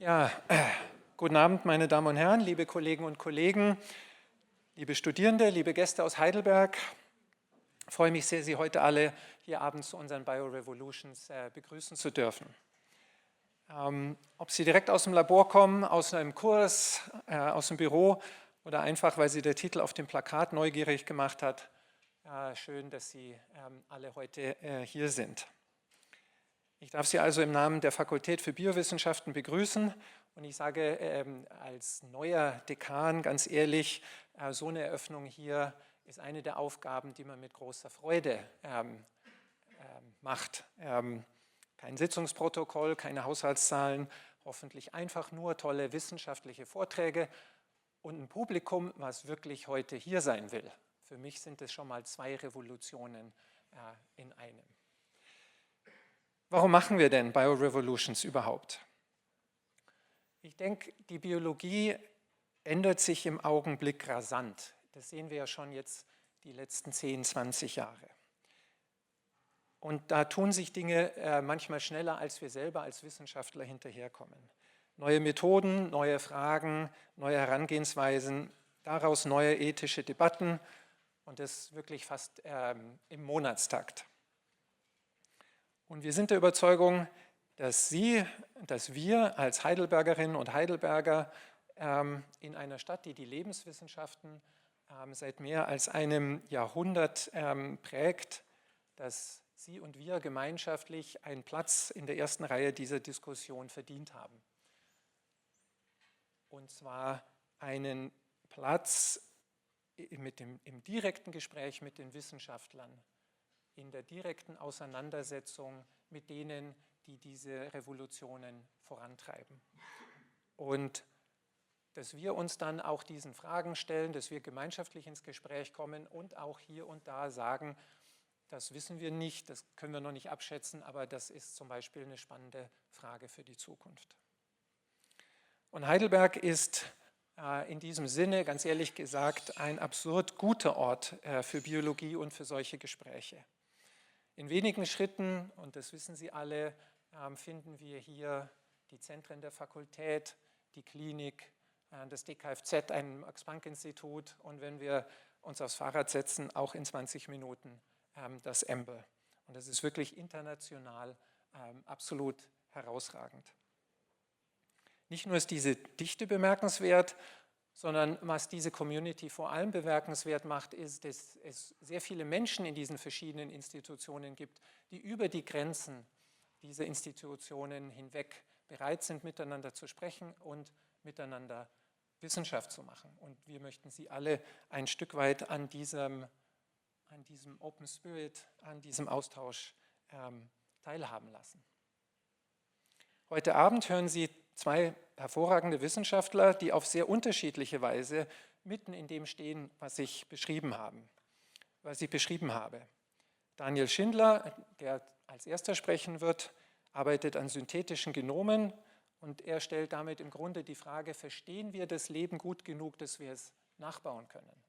Ja, guten Abend, meine Damen und Herren, liebe Kollegen und Kollegen, liebe Studierende, liebe Gäste aus Heidelberg. Ich freue mich sehr, Sie heute alle hier abends zu unseren BioRevolutions begrüßen zu dürfen. Ob Sie direkt aus dem Labor kommen, aus einem Kurs, aus dem Büro oder einfach, weil Sie der Titel auf dem Plakat neugierig gemacht hat, schön, dass Sie alle heute hier sind. Ich darf Sie also im Namen der Fakultät für Biowissenschaften begrüßen und ich sage als neuer Dekan ganz ehrlich, so eine Eröffnung hier ist eine der Aufgaben, die man mit großer Freude macht. Kein Sitzungsprotokoll, keine Haushaltszahlen, hoffentlich einfach nur tolle wissenschaftliche Vorträge und ein Publikum, was wirklich heute hier sein will. Für mich sind es schon mal 2 Revolutionen in einem. Warum machen wir denn BioRevolutions überhaupt? Ich denke, die Biologie ändert sich im Augenblick rasant. Das sehen wir ja schon jetzt die letzten 10, 20 Jahre. Und da tun sich Dinge manchmal schneller, als wir selber als Wissenschaftler hinterherkommen. Neue Methoden, neue Fragen, neue Herangehensweisen, daraus neue ethische Debatten und das wirklich fast im Monatstakt. Und wir sind der Überzeugung, dass wir als Heidelbergerinnen und Heidelberger in einer Stadt, die die Lebenswissenschaften seit mehr als einem Jahrhundert prägt, dass Sie und wir gemeinschaftlich einen Platz in der ersten Reihe dieser Diskussion verdient haben. Und zwar einen Platz im direkten Gespräch mit den Wissenschaftlern, in der direkten Auseinandersetzung mit denen, die diese Revolutionen vorantreiben. Und dass wir uns dann auch diesen Fragen stellen, dass wir gemeinschaftlich ins Gespräch kommen und auch hier und da sagen, das wissen wir nicht, das können wir noch nicht abschätzen, aber das ist zum Beispiel eine spannende Frage für die Zukunft. Und Heidelberg ist in diesem Sinne, ganz ehrlich gesagt, ein absurd guter Ort für Biologie und für solche Gespräche. In wenigen Schritten, und das wissen Sie alle, finden wir hier die Zentren der Fakultät, die Klinik, das DKFZ, ein Max-Planck-Institut und wenn wir uns aufs Fahrrad setzen, auch in 20 Minuten das EMBL. Und das ist wirklich international absolut herausragend. Nicht nur ist diese Dichte bemerkenswert, sondern was diese Community vor allem bemerkenswert macht, ist, dass es sehr viele Menschen in diesen verschiedenen Institutionen gibt, die über die Grenzen dieser Institutionen hinweg bereit sind, miteinander zu sprechen und miteinander Wissenschaft zu machen. Und wir möchten Sie alle ein Stück weit an diesem Open Spirit, an diesem Austausch teilhaben lassen. Heute Abend hören Sie 2 hervorragende Wissenschaftler, die auf sehr unterschiedliche Weise mitten in dem stehen, was ich beschrieben habe. Daniel Schindler, der als erster sprechen wird, arbeitet an synthetischen Genomen und er stellt damit im Grunde die Frage, verstehen wir das Leben gut genug, dass wir es nachbauen können?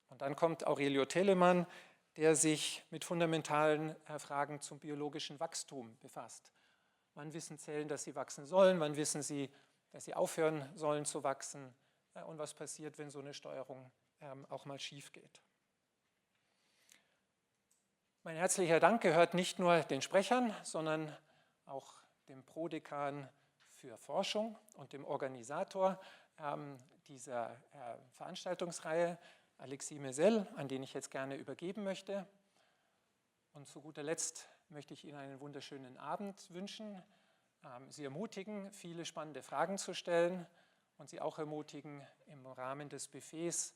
Und dann kommt Aurelio Teleman, der sich mit fundamentalen Fragen zum biologischen Wachstum befasst. Wann wissen Zellen, dass sie wachsen sollen? Wann wissen sie, dass sie aufhören sollen zu wachsen? Und was passiert, wenn so eine Steuerung auch mal schief geht? Mein herzlicher Dank gehört nicht nur den Sprechern, sondern auch dem Prodekan für Forschung und dem Organisator dieser Veranstaltungsreihe, Alexis Mesel, an den ich jetzt gerne übergeben möchte. Und zu guter Letzt möchte ich Ihnen einen wunderschönen Abend wünschen, Sie ermutigen, viele spannende Fragen zu stellen und Sie auch ermutigen, im Rahmen des Buffets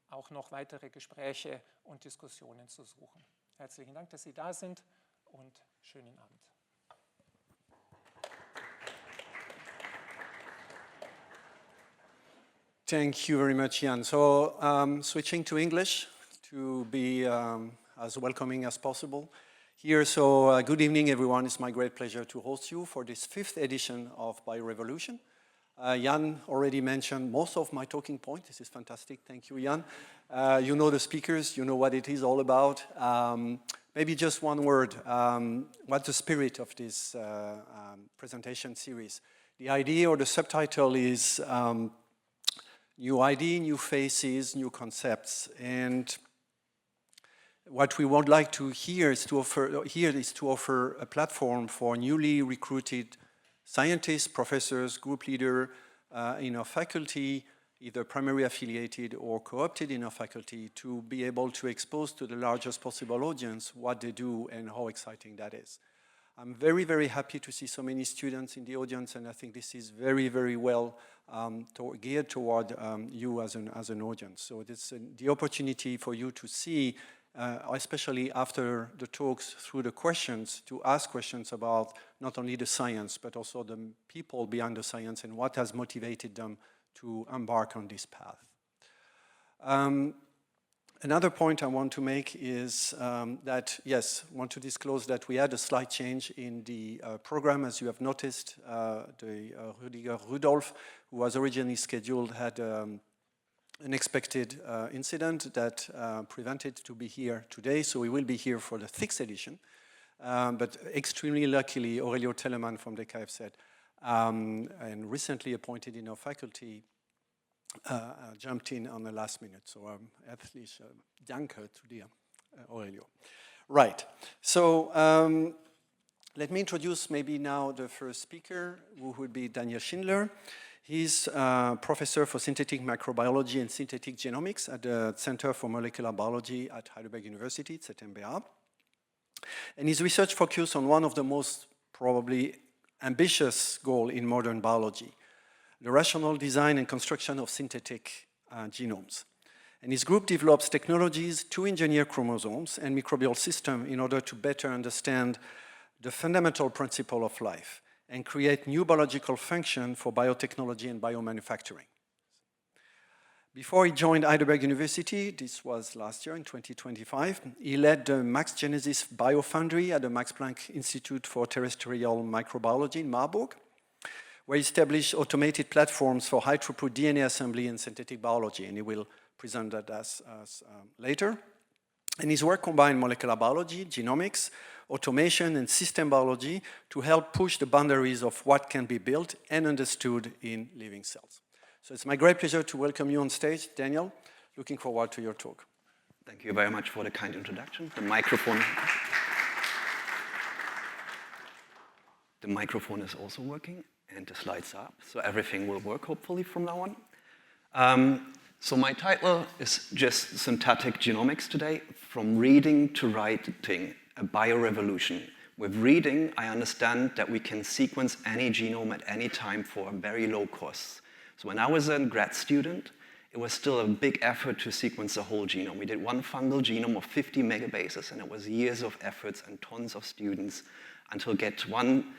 auch noch weitere Gespräche und Diskussionen zu suchen. Herzlichen Dank, dass Sie da sind und schönen Abend. Thank you very much, Jan. So, switching to English to be as welcoming as possible here. So, good evening, everyone. It's my great pleasure to host you for this 5th edition of BioRevolution. Jan already mentioned most of my talking points. This is fantastic. Thank you, Jan. You know the speakers. You know what it is all about. Maybe just one word. What's the spirit of this presentation series? The idea or the subtitle is New ID, New Faces, New Concepts. And what we would like to hear is to offer a platform for newly recruited scientists, professors, group leaders in our faculty, either primary affiliated or co-opted in our faculty, to be able to expose to the largest possible audience what they do and how exciting that is. I'm very, very happy to see so many students in the audience, and I think this is very, very well geared toward you as an audience. So it's the opportunity for you to see, especially after the talks, through the questions, to ask questions about not only the science, but also the people behind the science and what has motivated them to embark on this path. Another point I want to make is that, yes, I want to disclose that we had a slight change in the program. As you have noticed, Rüdiger Rudolph, who was originally scheduled, had an unexpected incident that prevented to be here today, so we will be here for the 6th edition. But extremely luckily, Aurelio Teleman from the KFZ, and recently appointed in our faculty, jumped in on the last minute. So herzlich danke to dir, Aurelio. Right, so let me introduce maybe now the first speaker, who would be Daniel Schindler. He's professor for synthetic microbiology and synthetic genomics at the Center for Molecular Biology at Heidelberg University, ZMBA. And his research focuses on one of the most probably ambitious goals in modern biology: the rational design and construction of synthetic genomes. And his group develops technologies to engineer chromosomes and microbial systems in order to better understand the fundamental principle of life and create new biological function for biotechnology and biomanufacturing. Before he joined Heidelberg University, this was last year in 2025, he led the Max Genesis Biofoundry at the Max Planck Institute for Terrestrial Microbiology in Marburg, where he established automated platforms for high-throughput DNA assembly and synthetic biology, and he will present that later. And his work combined molecular biology, genomics, automation, and system biology to help push the boundaries of what can be built and understood in living cells. So it's my great pleasure to welcome you on stage, Daniel. Looking forward to your talk. Thank you very much for the kind introduction. The microphone is also working, and the slides are up, so everything will work hopefully from now on. So my title is just Synthetic Genomics today, from reading to writing, a BioRevolution. With reading, I understand that we can sequence any genome at any time for a very low cost. So when I was a grad student, it was still a big effort to sequence the whole genome. We did one fungal genome of 50 megabases, and it was years of efforts and tons of students until get one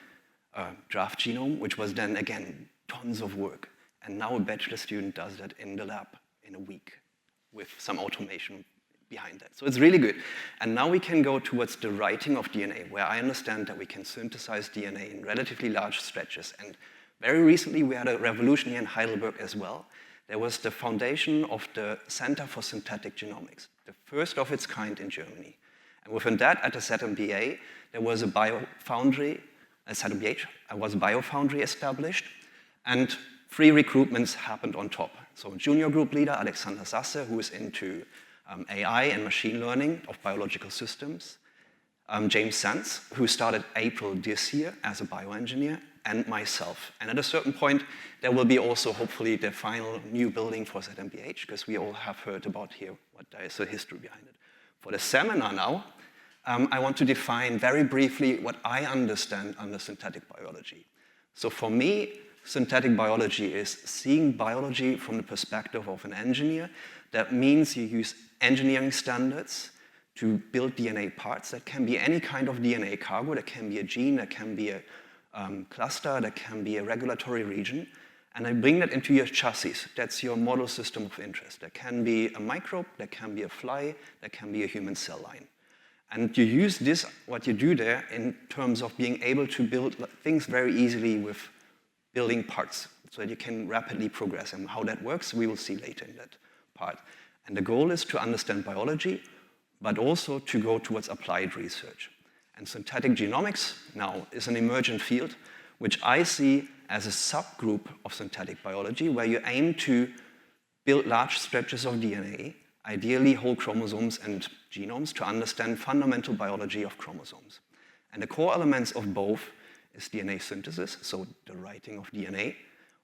draft genome, which was then, again, tons of work. And now a bachelor student does that in the lab in a week with some automation behind that. So it's really good. And now we can go towards the writing of DNA, where I understand that we can synthesize DNA in relatively large stretches. And very recently, we had a revolution here in Heidelberg as well. There was the foundation of the Center for Synthetic Genomics, the first of its kind in Germany. And within that, at the ZMBA, there was a biofoundry, established, and 3 recruitments happened on top. So junior group leader, Alexander Sasse, who is into AI and machine learning of biological systems, James Sands, who started April this year as a bioengineer, and myself. And at a certain point, there will be also hopefully the final new building for ZMBH, because we all have heard about here what there is a history behind it. For the seminar now, I want to define very briefly what I understand under synthetic biology. So for me, synthetic biology is seeing biology from the perspective of an engineer. That means you use engineering standards to build DNA parts. That can be any kind of DNA cargo. That can be a gene, that can be a cluster, that can be a regulatory region. And I bring that into your chassis. That's your model system of interest. That can be a microbe, that can be a fly, that can be a human cell line. And you use this, what you do there, in terms of being able to build things very easily with building parts, so that you can rapidly progress. And how that works, we will see later in that part. And the goal is to understand biology, but also to go towards applied research. And synthetic genomics now is an emergent field, which I see as a subgroup of synthetic biology where you aim to build large stretches of DNA, ideally whole chromosomes and genomes, to understand fundamental biology of chromosomes. And the core elements of both is DNA synthesis, so the writing of DNA,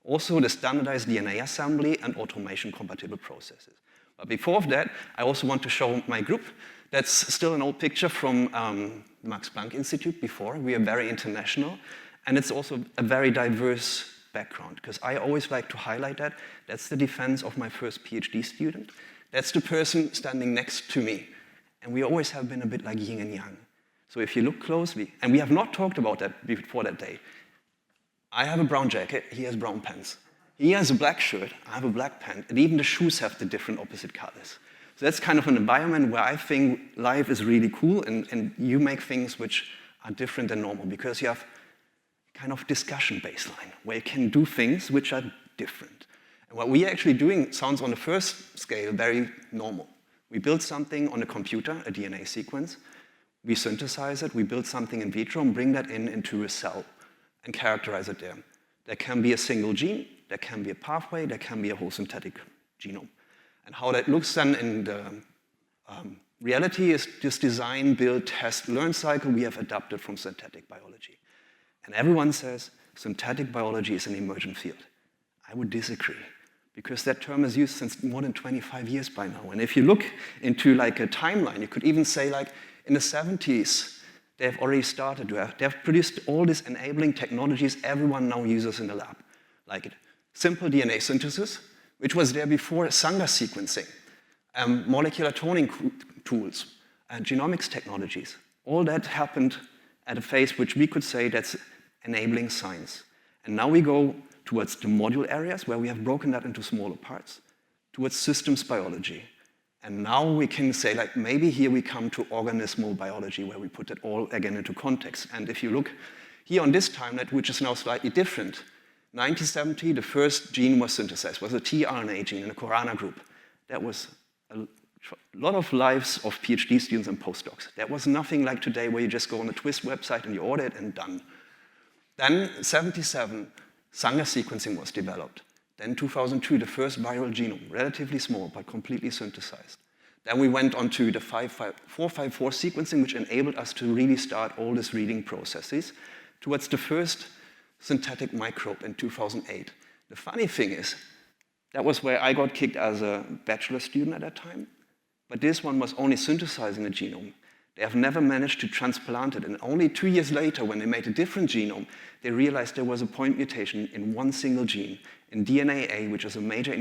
also the standardized DNA assembly and automation-compatible processes. But before that, I also want to show my group. That's still an old picture from the Max Planck Institute before. We are very international, and it's also a very diverse background, because I always like to highlight that. That's the defense of my first PhD student. That's the person standing next to me. And we always have been a bit like yin and yang. So if you look closely, and we have not talked about that before that day, I have a brown jacket, he has brown pants. He has a black shirt, I have a black pant, and even the shoes have the different opposite colors. So that's kind of an environment where I think life is really cool, and you make things which are different than normal, because you have kind of discussion baseline, where you can do things which are different. And what we're actually doing sounds on the first scale very normal. We build something on a computer, a DNA sequence, we synthesize it, we build something in vitro and bring that into a cell and characterize it there. There can be a single gene, there can be a pathway, there can be a whole synthetic genome. And how that looks then in the reality is this design, build, test, learn cycle we have adapted from synthetic biology. And everyone says synthetic biology is an emergent field. I would disagree, because that term is used since more than 25 years by now. And if you look into like a timeline, you could even say like in the 70s, they've already started to they've produced all these enabling technologies everyone now uses in the lab, like simple DNA synthesis, which was there before Sanger sequencing, molecular toning tools, and genomics technologies. All that happened at a phase which we could say that's enabling science. And now we go towards the module areas where we have broken that into smaller parts, towards systems biology. And now we can say, like, maybe here we come to organismal biology, where we put it all again into context. And if you look here on this timeline, which is now slightly different, 1970, the first gene was synthesized, was a tRNA gene in the Corana group. That was a lot of lives of PhD students and postdocs. That was nothing like today, where you just go on the Twist website and you order it and done. Then 77, Sanger sequencing was developed. Then 2002, the first viral genome, relatively small, but completely synthesized. Then we went on to the 454 sequencing, which enabled us to really start all these reading processes towards the first synthetic microbe in 2008. The funny thing is, that was where I got kicked as a bachelor student at that time. But this one was only synthesizing a genome. They have never managed to transplant it. And only 2 years later, when they made a different genome, they realized there was a point mutation in one single gene, in DNA A, which is a major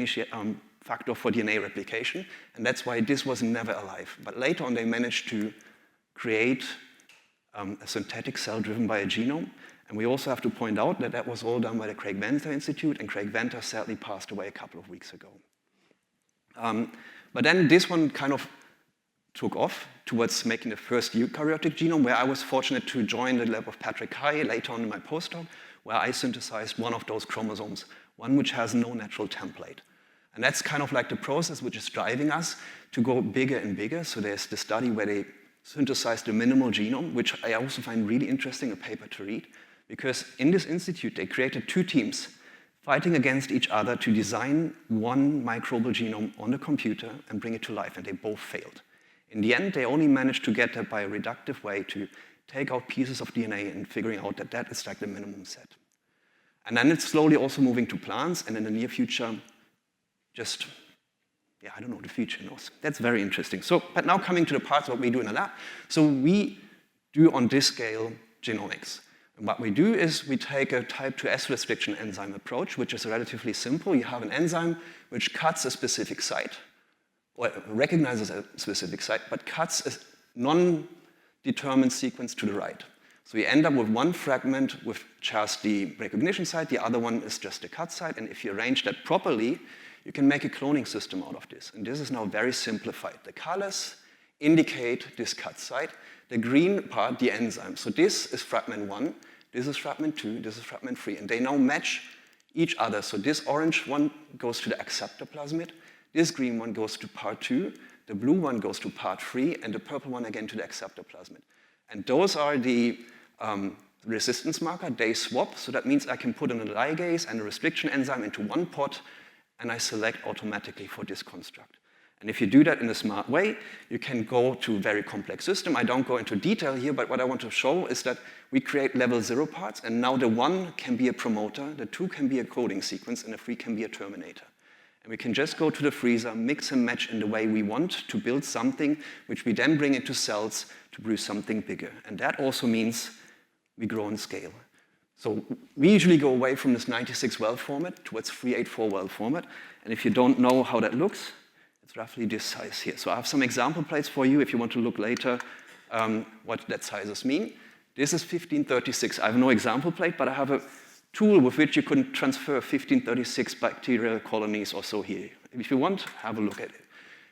factor for DNA replication. And that's why this was never alive. But later on, they managed to create a synthetic cell driven by a genome. And we also have to point out that that was all done by the Craig Venter Institute, and Craig Venter sadly passed away a couple of weeks ago. But then this one kind of took off towards making the first eukaryotic genome, where I was fortunate to join the lab of Patrick Hai later on in my postdoc, where I synthesized one of those chromosomes, one which has no natural template. And that's kind of like the process which is driving us to go bigger and bigger. So there's the study where they synthesized the minimal genome, which I also find really interesting, a paper to read, because in this institute they created 2 teams fighting against each other to design one microbial genome on the computer and bring it to life, and they both failed. In the end, they only managed to get that by a reductive way, to take out pieces of DNA and figuring out that that is like the minimum set. And then it's slowly also moving to plants, and in the near future, just, yeah, I don't know, the future knows. That's very interesting. So, but now coming to the parts of what we do in the lab. So we do on this scale genomics. And what we do is we take a type 2S restriction enzyme approach, which is relatively simple. You have an enzyme which cuts a specific site, or recognizes a specific site, but cuts a non-determined sequence to the right. So you end up with one fragment with just the recognition site, the other one is just the cut site, and if you arrange that properly, you can make a cloning system out of this. And this is now very simplified. The colors indicate this cut site, the green part, the enzyme. So this is fragment 1, this is fragment 2, this is fragment 3, and they now match each other. So this orange one goes to the acceptor plasmid, this green one goes to part 2, the blue one goes to part 3, and the purple one again to the acceptor plasmid. And those are the resistance marker, they swap. So that means I can put in a ligase and a restriction enzyme into one pot, and I select automatically for this construct. And if you do that in a smart way, you can go to a very complex system. I don't go into detail here, but what I want to show is that we create level 0 parts, and now the 1 can be a promoter, the 2 can be a coding sequence, and the 3 can be a terminator. And we can just go to the freezer, mix and match in the way we want to build something, which we then bring into cells to produce something bigger. And that also means we grow in scale. So we usually go away from this 96-well format towards 384-well format. And if you don't know how that looks, it's roughly this size here. So I have some example plates for you if you want to look later what that sizes mean. This is 1536. I have no example plate, but I have a tool with which you can transfer 1536 bacterial colonies or so here. If you want, have a look at it.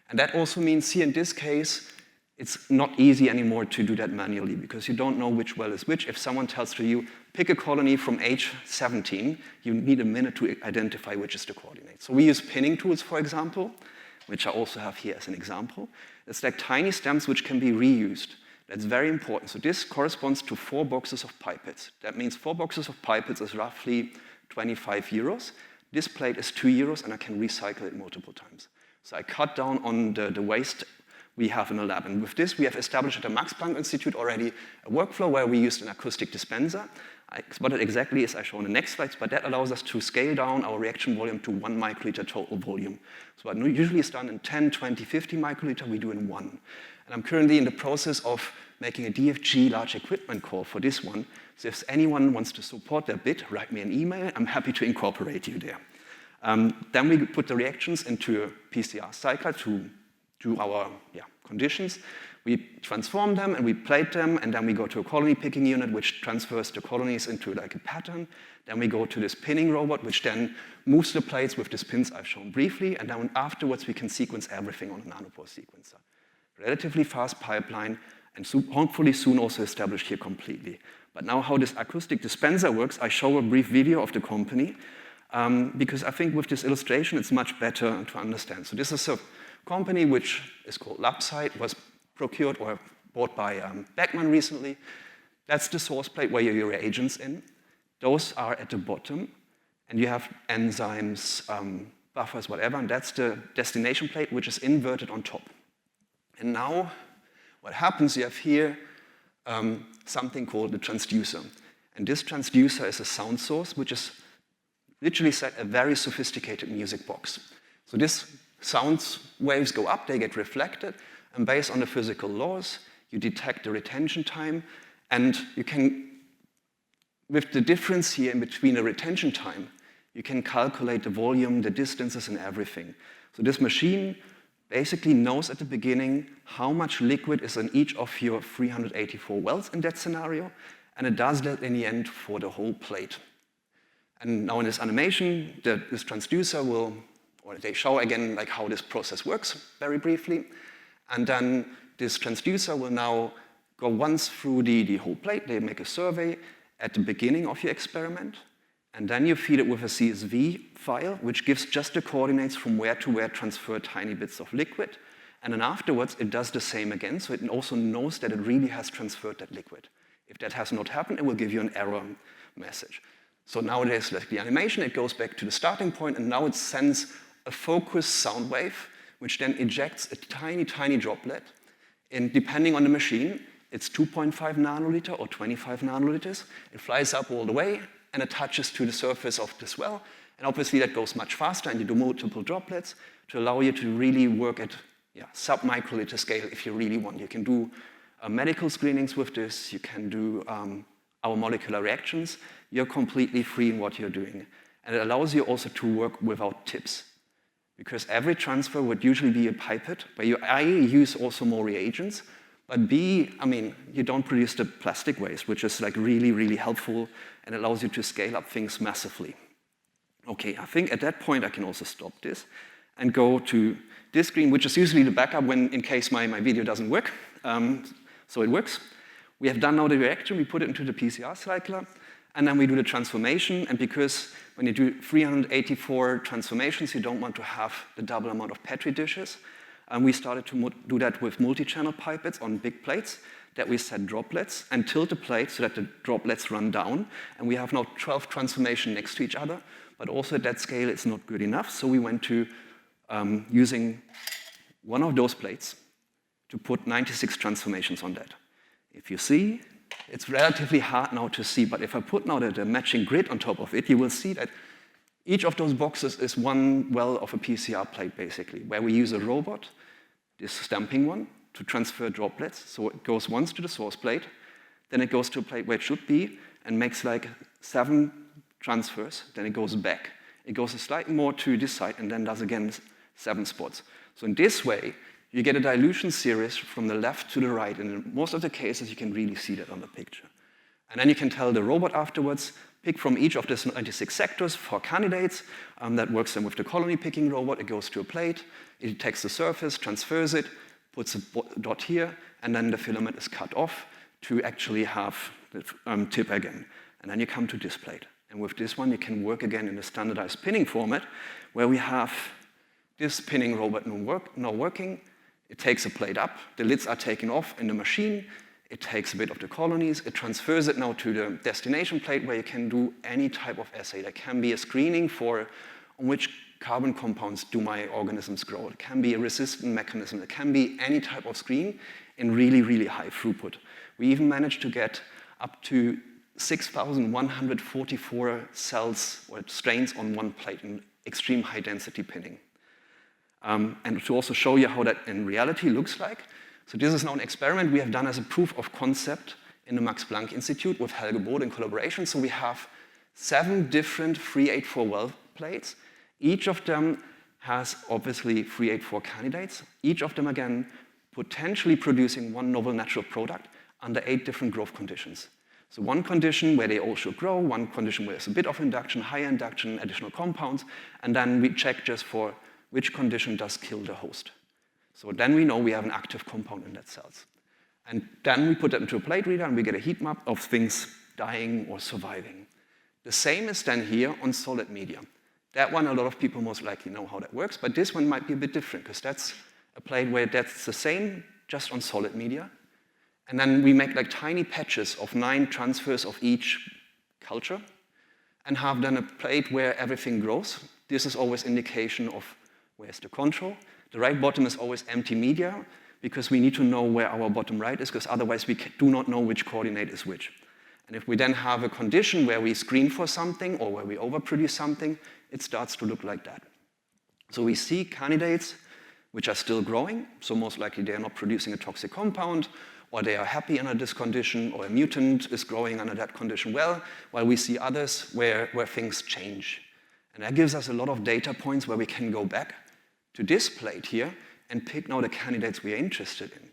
And that also means here in this case, it's not easy anymore to do that manually because you don't know which well is which. If someone tells you, pick a colony from age 17, you need a minute to identify which is the coordinate. So we use pinning tools, for example, which I also have here as an example. It's like tiny stems which can be reused. That's very important. So this corresponds to 4 boxes of pipettes. That means 4 boxes of pipettes is roughly 25 euros. This plate is 2 euros, and I can recycle it multiple times. So I cut down on the waste we have in the lab. And with this, we have established at the Max Planck Institute already a workflow where we used an acoustic dispenser. What it exactly is, I show in the next slides, but that allows us to scale down our reaction volume to 1 microliter total volume. So what usually is done in 10, 20, 50 microliter, we do in 1. And I'm currently in the process of making a DFG large equipment call for this one. So if anyone wants to support that bit, write me an email. I'm happy to incorporate you there. Then we put the reactions into a PCR cycle to do our conditions. We transform them and we plate them, and then we go to a colony picking unit, which transfers the colonies into like a pattern. Then we go to this pinning robot, which then moves the plates with these pins I've shown briefly, and then afterwards we can sequence everything on a nanopore sequencer. Relatively fast pipeline, and hopefully soon also established here completely. But now how this acoustic dispenser works, I show a brief video of the company, because I think with this illustration it's much better to understand. So this is a company which is called LabSite, was procured or bought by Beckman recently. That's the source plate where your reagents in. Those are at the bottom, and you have enzymes, buffers, whatever, and that's the destination plate, which is inverted on top. And now what happens, you have here something called the transducer. And this transducer is a sound source, which is literally a very sophisticated music box. So this sound waves go up, they get reflected, and based on the physical laws, you detect the retention time, and you can, with the difference here in between the retention time, you can calculate the volume, the distances, and everything. So this machine basically knows at the beginning how much liquid is in each of your 384 wells in that scenario, and it does that in the end for the whole plate. And now in this animation, this transducer will, or they show again like how this process works very briefly. And then this transducer will now go once through the whole plate. They make a survey at the beginning of your experiment. And then you feed it with a CSV file, which gives just the coordinates from where to where transfer tiny bits of liquid. And then afterwards, it does the same again. So it also knows that it really has transferred that liquid. If that has not happened, it will give you an error message. So nowadays, like the animation, it goes back to the starting point, and now it sends a focused sound wave, which then ejects a tiny, tiny droplet. And depending on the machine, it's 2.5 nanoliter or 25 nanoliters. It flies up all the way, and attaches to the surface of this well. And obviously, that goes much faster, and you do multiple droplets to allow you to really work at sub-microliter scale if you really want. You can do medical screenings with this. You can do our molecular reactions. You're completely free in what you're doing. And it allows you also to work without tips. Because every transfer would usually be a pipette, where you A, use also more reagents, but B, you don't produce the plastic waste, which is like really, really helpful and allows you to scale up things massively. Okay, I think at that point I can also stop this and go to this screen, which is usually the backup in case my video doesn't work. So it works. We have done now the reaction, we put it into the PCR cycler, and then we do the transformation. And because when you do 384 transformations, you don't want to have the double amount of Petri dishes. And we started to do that with multi-channel pipettes on big plates that we set droplets and tilt the plate so that the droplets run down. And we have now 12 transformations next to each other. But also at that scale, it's not good enough. So we went to using one of those plates to put 96 transformations on that. If you see, it's relatively hard now to see, but if I put now the matching grid on top of it, you will see that each of those boxes is one well of a PCR plate, basically, where we use a robot, this stamping one, to transfer droplets. So it goes once to the source plate, then it goes to a plate where it should be, and makes like 7 transfers, then it goes back. It goes a slightly more to this side, and then does again 7 spots. So in this way, you get a dilution series from the left to the right, and in most of the cases, you can really see that on the picture. And then you can tell the robot afterwards, pick from each of these 96 sectors for candidates. That works then with the colony picking robot. It goes to a plate, it detects the surface, transfers it, puts a dot here, and then the filament is cut off to actually have the tip again. And then you come to this plate. And with this one, you can work again in a standardized pinning format, where we have this pinning robot now working. It takes a plate up, the lids are taken off in the machine, it takes a bit of the colonies, it transfers it now to the destination plate where you can do any type of assay. There can be a screening for on which carbon compounds do my organisms grow. It can be a resistant mechanism. It can be any type of screen in really, really high throughput. We even managed to get up to 6,144 cells or strains on one plate in extreme high density pinning. And to also show you how that in reality looks like. So this is now an experiment we have done as a proof of concept in the Max Planck Institute with Helge Bode in collaboration. So we have 7 different 384 well plates. Each of them has obviously 384 candidates. Each of them, again, potentially producing one novel natural product under 8 different growth conditions. So one condition where they all should grow, one condition where there's a bit of induction, higher induction, additional compounds, and then we check just for which condition does kill the host. So then we know we have an active compound in that cells. And then we put that into a plate reader and we get a heat map of things dying or surviving. The same is then here on solid media. That one, a lot of people most likely know how that works, but this one might be a bit different because that's a plate where that's the same, just on solid media. And then we make like tiny patches of 9 transfers of each culture and have then a plate where everything grows. This is always indication of where's the control. The right bottom is always empty media because we need to know where our bottom right is because otherwise we do not know which coordinate is which. And if we then have a condition where we screen for something or where we overproduce something, it starts to look like that. So we see candidates which are still growing, so most likely they are not producing a toxic compound, or they are happy under this condition, or a mutant is growing under that condition well, while we see others where things change. And that gives us a lot of data points where we can go back to this plate here and pick now the candidates we are interested in.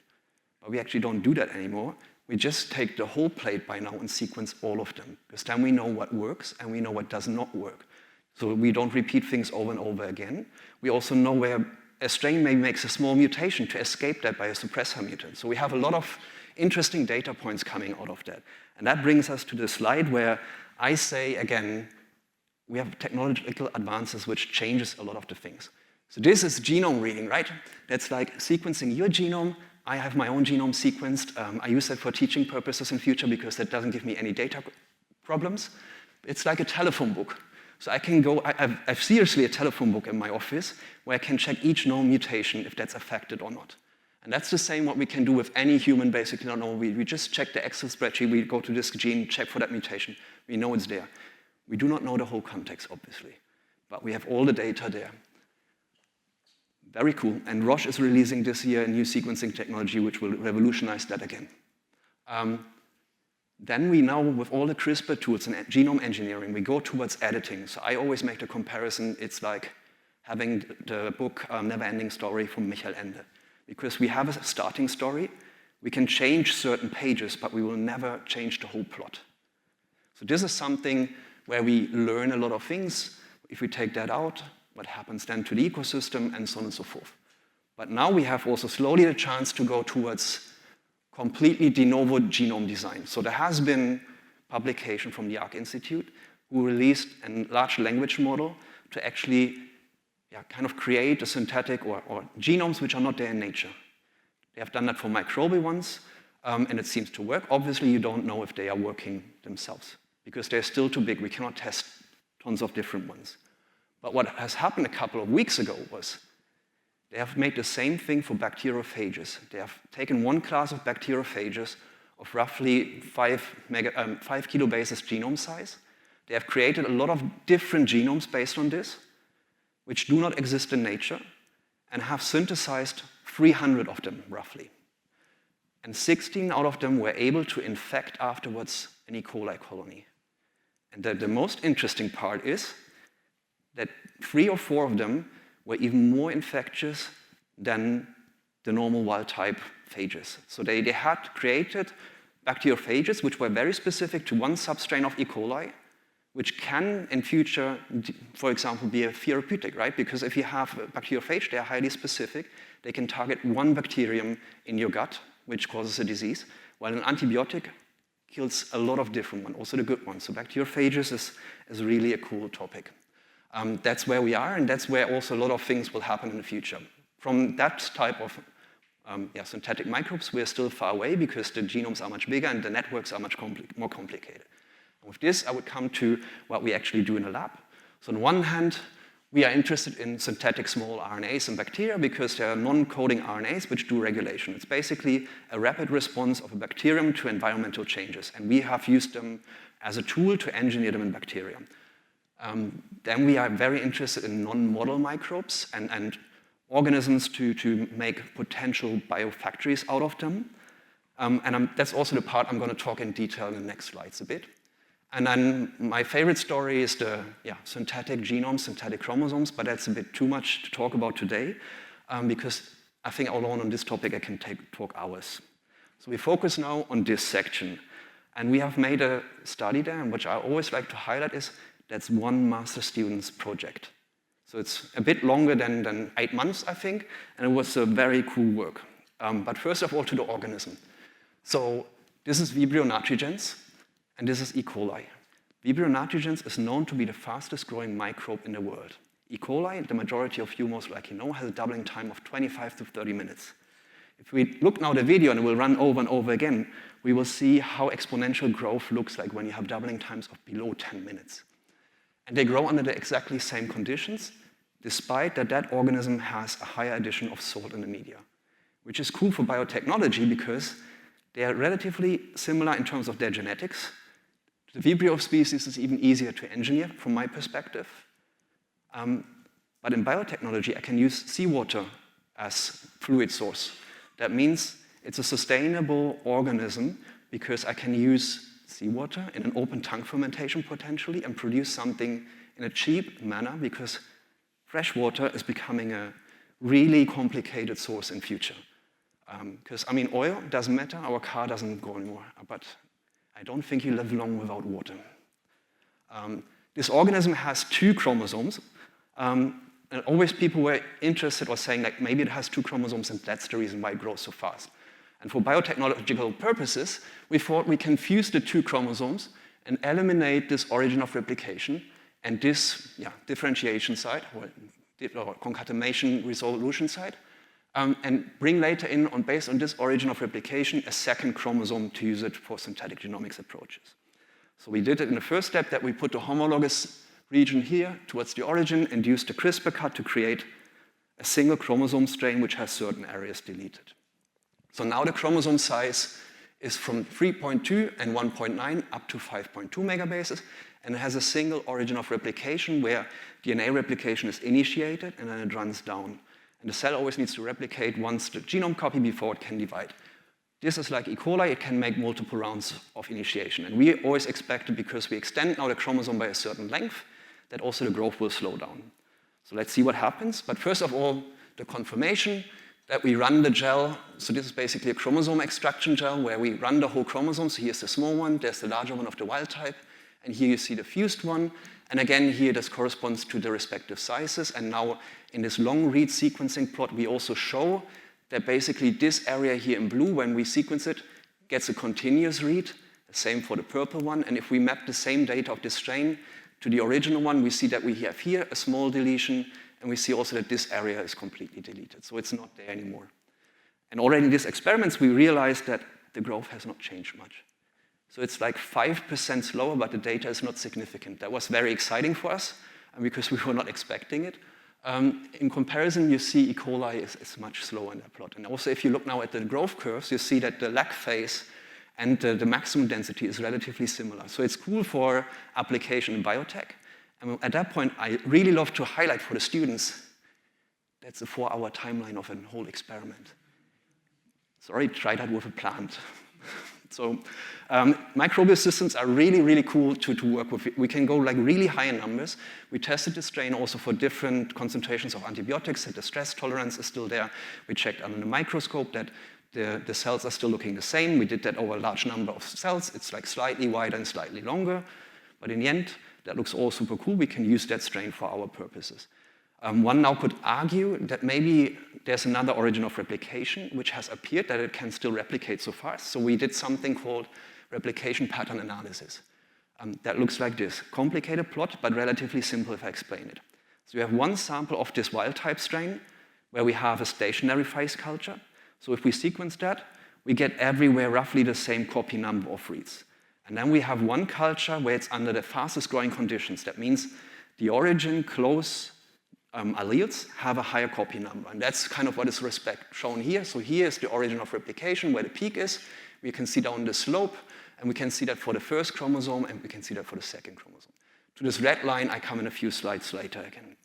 But we actually don't do that anymore. We just take the whole plate by now and sequence all of them, because then we know what works and we know what does not work. So we don't repeat things over and over again. We also know where a strain maybe makes a small mutation to escape that by a suppressor mutant. So we have a lot of interesting data points coming out of that. And that brings us to the slide where I say, again, we have technological advances which changes a lot of the things. So this is genome reading, right? That's like sequencing your genome. I have my own genome sequenced. I use that for teaching purposes in future because that doesn't give me any data problems. It's like a telephone book. So I can go, I have seriously a telephone book in my office where I can check each known mutation if that's affected or not. And that's the same what we can do with any human, basically. We just check the Excel spreadsheet, we go to this gene, check for that mutation. We know it's there. We do not know the whole context, obviously, but we have all the data there. Very cool. And Roche is releasing this year a new sequencing technology which will revolutionize that again. Then we now, with all the CRISPR tools and genome engineering, we go towards editing. So I always make the comparison, it's like having the book Never-Ending Story from Michael Ende. Because we have a starting story, we can change certain pages, but we will never change the whole plot. So this is something where we learn a lot of things. If we take that out, what happens then to the ecosystem, and so on and so forth. But now we have also slowly the chance to go towards completely de novo genome design. So there has been publication from the Arc Institute who released a large language model to actually kind of create a synthetic or genomes which are not there in nature. They have done that for microbial ones, and it seems to work. Obviously, you don't know if they are working themselves, because they're still too big. We cannot test tons of different ones. But what has happened a couple of weeks ago was they have made the same thing for bacteriophages. They have taken one class of bacteriophages of roughly 5 kilobases genome size. They have created a lot of different genomes based on this, which do not exist in nature, and have synthesized 300 of them, roughly. And 16 out of them were able to infect afterwards an E. coli colony. And the most interesting part is that 3 or 4 of them were even more infectious than the normal wild-type phages. So they had created bacteriophages which were very specific to one substrain of E. coli, which can, in future, for example, be a therapeutic, right? Because if you have a bacteriophage, they are highly specific. They can target one bacterium in your gut, which causes a disease, while an antibiotic kills a lot of different ones, also the good ones. So bacteriophages is really a cool topic. That's where we are, and that's where also a lot of things will happen in the future. From that type of synthetic microbes, we're still far away because the genomes are much bigger and the networks are much more complicated. And with this, I would come to what we actually do in the lab. So on one hand, we are interested in synthetic small RNAs in bacteria because they are non-coding RNAs which do regulation. It's basically a rapid response of a bacterium to environmental changes, and we have used them as a tool to engineer them in bacteria. Then we are very interested in non-model microbes and organisms to make potential biofactories out of them. That's also the part I'm going to talk in detail in the next slides a bit. And then my favorite story is the synthetic genomes, synthetic chromosomes, but that's a bit too much to talk about today because I think alone on this topic I can talk hours. So we focus now on this section. And we have made a study there, and which I always like to highlight is that's one master student's project. So it's a bit longer than 8 months, I think, and it was a very cool work. But first of all, to the organism. So this is Vibrio natrigens, and this is E. coli. Vibrio natrigens is known to be the fastest growing microbe in the world. E. coli, the majority of you most likely know, has a doubling time of 25 to 30 minutes. If we look now at the video, and we'll run over and over again, we will see how exponential growth looks like when you have doubling times of below 10 minutes. And they grow under the exactly same conditions, despite that organism has a higher addition of salt in the media, which is cool for biotechnology because they are relatively similar in terms of their genetics. The Vibrio species is even easier to engineer from my perspective. But in biotechnology, I can use seawater as fluid source. That means it's a sustainable organism because I can use seawater in an open tank fermentation potentially and produce something in a cheap manner because fresh water is becoming a really complicated source in future. Because, oil doesn't matter, our car doesn't go anymore, but I don't think you live long without water. This organism has 2 chromosomes, and always people were interested or saying like maybe it has 2 chromosomes and that's the reason why it grows so fast. And for biotechnological purposes, we thought we can fuse the 2 chromosomes and eliminate this origin of replication and this differentiation site, or concatenation resolution site, and bring later in, based on this origin of replication, a second chromosome to use it for synthetic genomics approaches. So we did it in the first step that we put the homologous region here towards the origin and used the CRISPR cut to create a single chromosome strain which has certain areas deleted. So now the chromosome size is from 3.2 and 1.9 up to 5.2 megabases, and it has a single origin of replication where DNA replication is initiated and then it runs down. And the cell always needs to replicate once the genome copy before it can divide. This is like E. coli, it can make multiple rounds of initiation. And we always expected, because we extend now the chromosome by a certain length, that also the growth will slow down. So let's see what happens. But first of all, the confirmation that we run the gel. So this is basically a chromosome extraction gel where we run the whole chromosome. So here's the small one, there's the larger one of the wild type, and here you see the fused one. And again, here this corresponds to the respective sizes. And now in this long read sequencing plot, we also show that basically this area here in blue, when we sequence it, gets a continuous read. The same for the purple one. And if we map the same data of this strain to the original one, we see that we have here a small deletion, and we see also that this area is completely deleted, so it's not there anymore. And already in these experiments, we realized that the growth has not changed much. So it's like 5% slower, but the data is not significant. That was very exciting for us, because we were not expecting it. In comparison, you see E. coli is much slower in that plot. And also, if you look now at the growth curves, you see that the lag phase and the maximum density is relatively similar. So it's cool for application in biotech. And at that point, I really love to highlight for the students, that's a 4-hour timeline of a whole experiment. Sorry, try that with a plant. So microbial systems are really, really cool to work with. We can go like really high in numbers. We tested the strain also for different concentrations of antibiotics, that the stress tolerance is still there. We checked under the microscope that the cells are still looking the same. We did that over a large number of cells. It's like slightly wider and slightly longer. But in the end, that looks all super cool. We can use that strain for our purposes. One now could argue that maybe there's another origin of replication which has appeared, that it can still replicate so fast. So we did something called replication pattern analysis. That looks like this. Complicated plot, but relatively simple if I explain it. So we have one sample of this wild-type strain where we have a stationary phase culture. So if we sequence that, we get everywhere roughly the same copy number of reads. And then we have one culture where it's under the fastest growing conditions. That means the origin close alleles have a higher copy number. And that's kind of what is shown here. So here is the origin of replication, where the peak is. We can see down the slope, and we can see that for the first chromosome, and we can see that for the second chromosome. To this red line, I come in a few slides later again.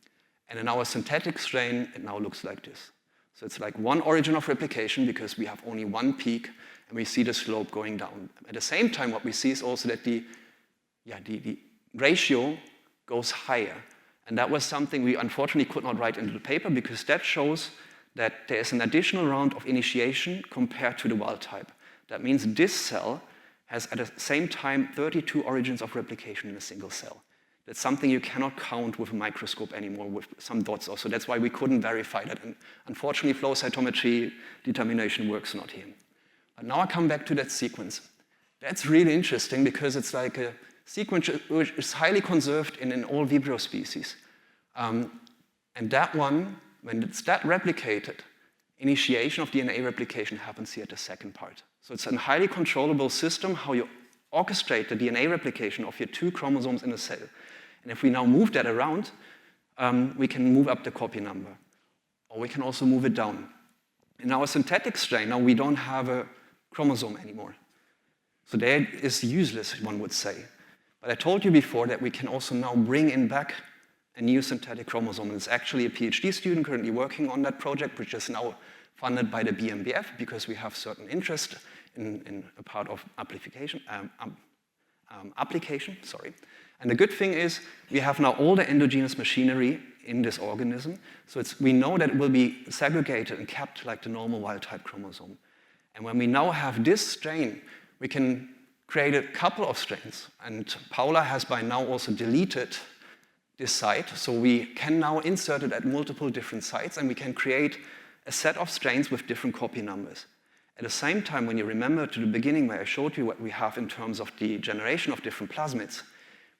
And in our synthetic strain, it now looks like this. So it's like one origin of replication because we have only one peak, and we see the slope going down. At the same time, what we see is also that the ratio goes higher. And that was something we unfortunately could not write into the paper because that shows that there is an additional round of initiation compared to the wild type. That means this cell has at the same time 32 origins of replication in a single cell. That's something you cannot count with a microscope anymore with some dots also. That's why we couldn't verify that. And unfortunately, flow cytometry determination works not here. But now I come back to that sequence. That's really interesting because it's like a sequence which is highly conserved in all Vibrio species. And that one, when it's that replicated, initiation of DNA replication happens here at the second part. So it's a highly controllable system how you orchestrate the DNA replication of your 2 chromosomes in a cell. And if we now move that around, we can move up the copy number, or we can also move it down. In our synthetic strain, now we don't have a chromosome anymore. So that is useless, one would say. But I told you before that we can also now bring in back a new synthetic chromosome. And it's actually a PhD student currently working on that project, which is now funded by the BMBF because we have certain interest in a part of application. And the good thing is we have now all the endogenous machinery in this organism. So we know that it will be segregated and kept like the normal wild-type chromosome. And when we now have this strain, we can create a couple of strains. And Paula has by now also deleted this site. So we can now insert it at multiple different sites, and we can create a set of strains with different copy numbers. At the same time, when you remember to the beginning where I showed you what we have in terms of the generation of different plasmids,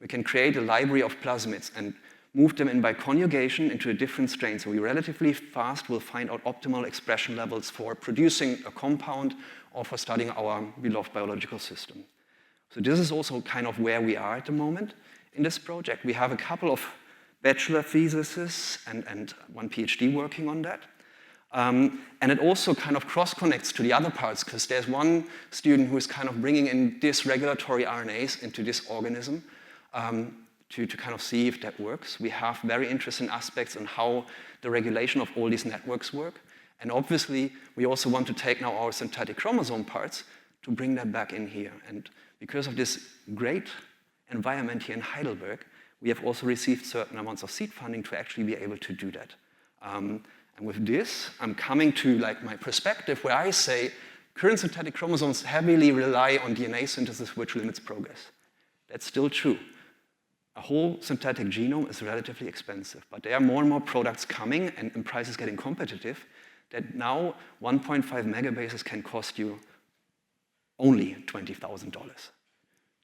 we can create a library of plasmids and move them in by conjugation into a different strain. So we relatively fast will find out optimal expression levels for producing a compound or for studying our beloved biological system. So this is also kind of where we are at the moment in this project. We have a couple of bachelor theses and one PhD working on that. And it also kind of cross-connects to the other parts, because there's one student who is kind of bringing in dysregulatory RNAs into this organism to kind of see if that works. We have very interesting aspects on how the regulation of all these networks work. And obviously, we also want to take now our synthetic chromosome parts to bring that back in here. And because of this great environment here in Heidelberg, we have also received certain amounts of seed funding to actually be able to do that. And with this, I'm coming to like my perspective where I say current synthetic chromosomes heavily rely on DNA synthesis, which limits progress. That's still true. A whole synthetic genome is relatively expensive, but there are more and more products coming and prices getting competitive that now 1.5 megabases can cost you only $20,000.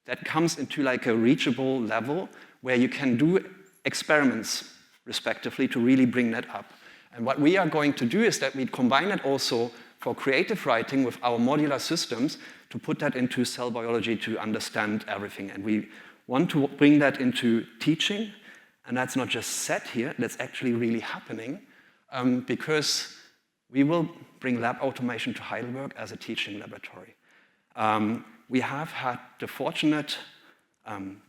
That comes into like a reachable level where you can do experiments respectively, to really bring that up. And what we are going to do is that we combine it also for creative writing with our modular systems to put that into cell biology to understand everything. And we want to bring that into teaching, and that's not just said here, that's actually really happening, because we will bring lab automation to Heidelberg as a teaching laboratory. We have had the fortunate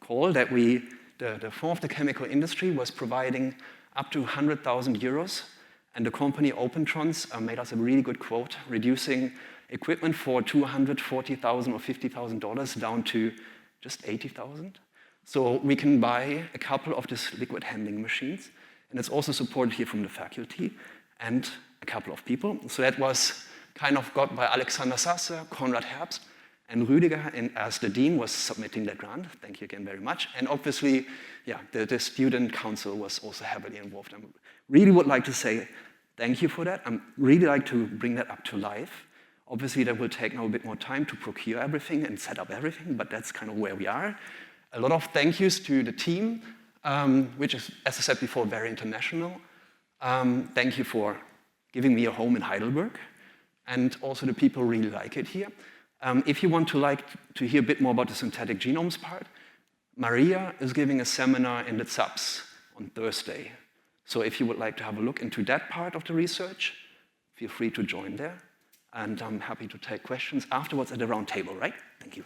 call that the Fonds of the Chemical Industry was providing up to 100,000 euros, and the company Opentrons made us a really good quote, reducing equipment for $240,000 or $50,000 down to just 80,000. So we can buy a couple of these liquid handling machines, and it's also supported here from the faculty and a couple of people. So that was kind of got by Alexander Sasse, Konrad Herbst, and Rüdiger, and as the dean was submitting that grant. Thank you again very much. And obviously, yeah, the student council was also heavily involved. I really would like to say thank you for that. I really like to bring that up to life. Obviously, that will take now a bit more time to procure everything and set up everything, but that's kind of where we are. A lot of thank yous to the team, which is, as I said before, very international. Thank you for giving me a home in Heidelberg, and also the people really like it here. If you want to hear a bit more about the synthetic genomes part, Maria is giving a seminar in the ZAPS on Thursday. So if you would like to have a look into that part of the research, feel free to join there. And I'm happy to take questions afterwards at the round table, right? Thank you.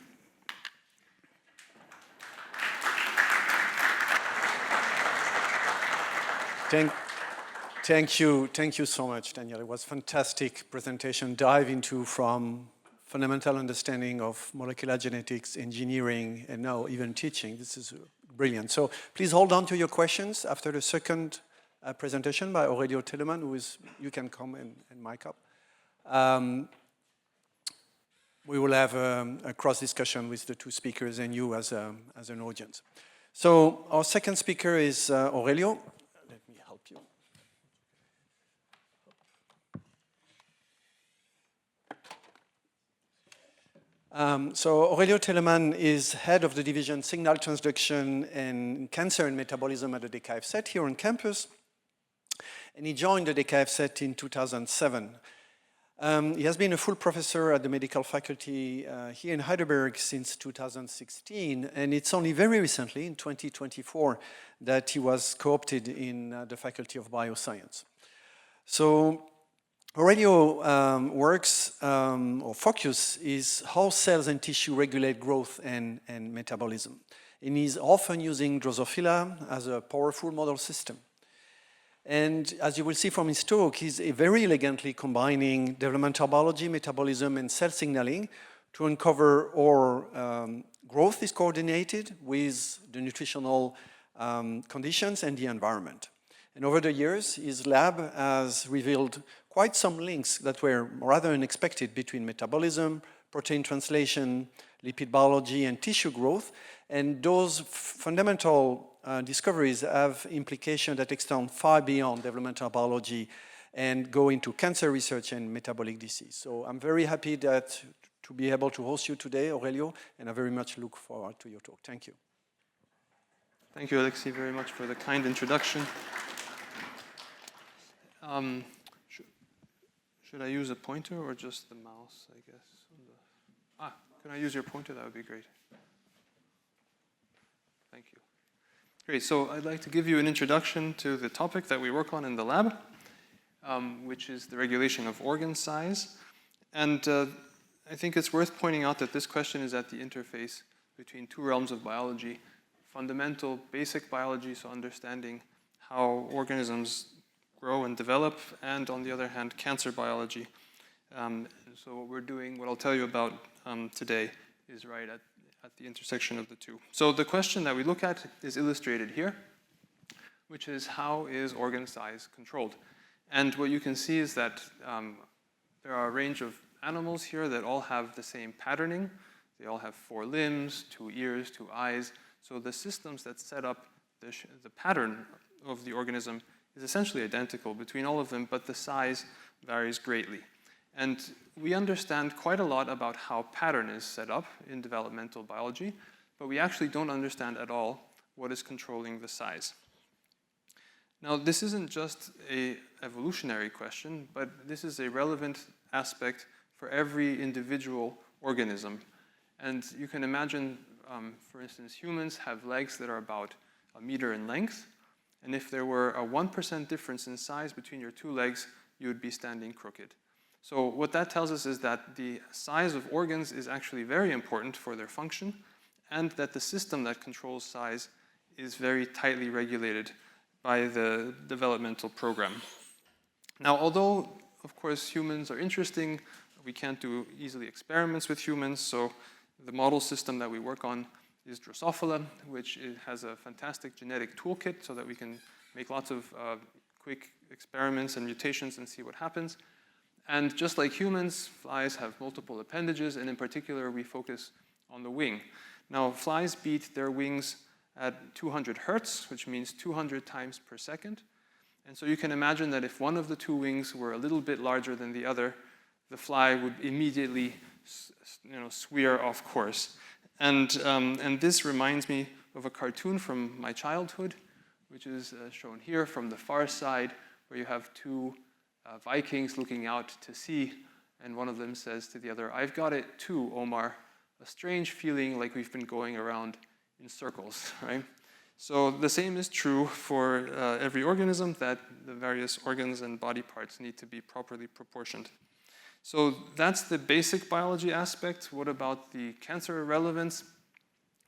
Thank you so much, Daniel. It was a fantastic presentation, dive into from fundamental understanding of molecular genetics, engineering, and now even teaching. This is brilliant. So please hold on to your questions after the second presentation by Aurelio Teleman, you can come and mic up. We will have a cross-discussion with the two speakers and you as an audience. So our second speaker is Aurelio. Let me help you. So Aurelio Teleman is head of the division Signal Transduction and Cancer and Metabolism at the DKFZ here on campus. And he joined the DKFZ in 2007. He has been a full professor at the medical faculty here in Heidelberg since 2016, and it's only very recently, in 2024, that he was co-opted in the Faculty of Bioscience. So Aurelio works, or focus is how cells and tissue regulate growth and metabolism. And he's often using Drosophila as a powerful model system. And as you will see from his talk, he's very elegantly combining developmental biology, metabolism, and cell signaling to uncover how growth is coordinated with the nutritional conditions and the environment. And over the years, his lab has revealed quite some links that were rather unexpected between metabolism, protein translation, lipid biology, and tissue growth. And those fundamental discoveries have implications that extend far beyond developmental biology and go into cancer research and metabolic disease. So I'm very happy to be able to host you today, Aurelio, and I very much look forward to your talk. Thank you. Thank you, Alexi, very much for the kind introduction. Should I use a pointer or just the mouse, I guess? Can I use your pointer? That would be great. Thank you. Great, so I'd like to give you an introduction to the topic that we work on in the lab, which is the regulation of organ size. And I think it's worth pointing out that this question is at the interface between two realms of biology: fundamental, basic biology, so understanding how organisms grow and develop, and on the other hand, cancer biology. So what I'll tell you about today is right at the intersection of the two. So the question that we look at is illustrated here, which is how is organ size controlled? And what you can see is that there are a range of animals here that all have the same patterning. They all have 4 limbs, 2 ears, 2 eyes. So the systems that set up the pattern of the organism is essentially identical between all of them, but the size varies greatly. And we understand quite a lot about how pattern is set up in developmental biology, but we actually don't understand at all what is controlling the size. Now, this isn't just an evolutionary question, but this is a relevant aspect for every individual organism. And you can imagine, for instance, humans have legs that are about 1 meter in length. And if there were a 1% difference in size between your two legs, you would be standing crooked. So what that tells us is that the size of organs is actually very important for their function, and that the system that controls size is very tightly regulated by the developmental program. Now, although, of course, humans are interesting, we can't do easily experiments with humans, so the model system that we work on is Drosophila, which has a fantastic genetic toolkit so that we can make lots of quick experiments and mutations and see what happens. And just like humans, flies have multiple appendages, and in particular, we focus on the wing. Now, flies beat their wings at 200 hertz, which means 200 times per second. And so you can imagine that if one of the two wings were a little bit larger than the other, the fly would immediately swear off course. And this reminds me of a cartoon from my childhood, which is shown here from the far side, where you have two Vikings looking out to sea, and one of them says to the other, "I've got it too, Omar, a strange feeling like we've been going around in circles," right? So the same is true for every organism, that the various organs and body parts need to be properly proportioned. So that's the basic biology aspect. What about the cancer relevance?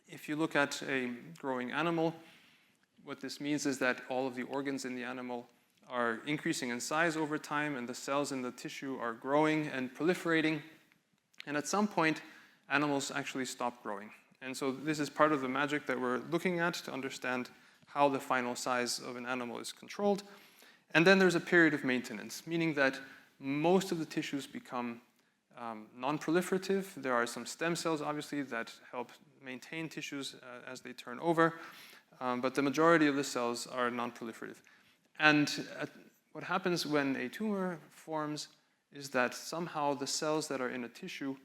If you look at a growing animal, what this means is that all of the organs in the animal are increasing in size over time, and the cells in the tissue are growing and proliferating. And at some point, animals actually stop growing. And so this is part of the magic that we're looking at to understand how the final size of an animal is controlled. And then there's a period of maintenance, meaning that most of the tissues become non-proliferative. There are some stem cells, obviously, that help maintain tissues as they turn over, but the majority of the cells are non-proliferative. And what happens when a tumor forms is that somehow the cells that are in a tissue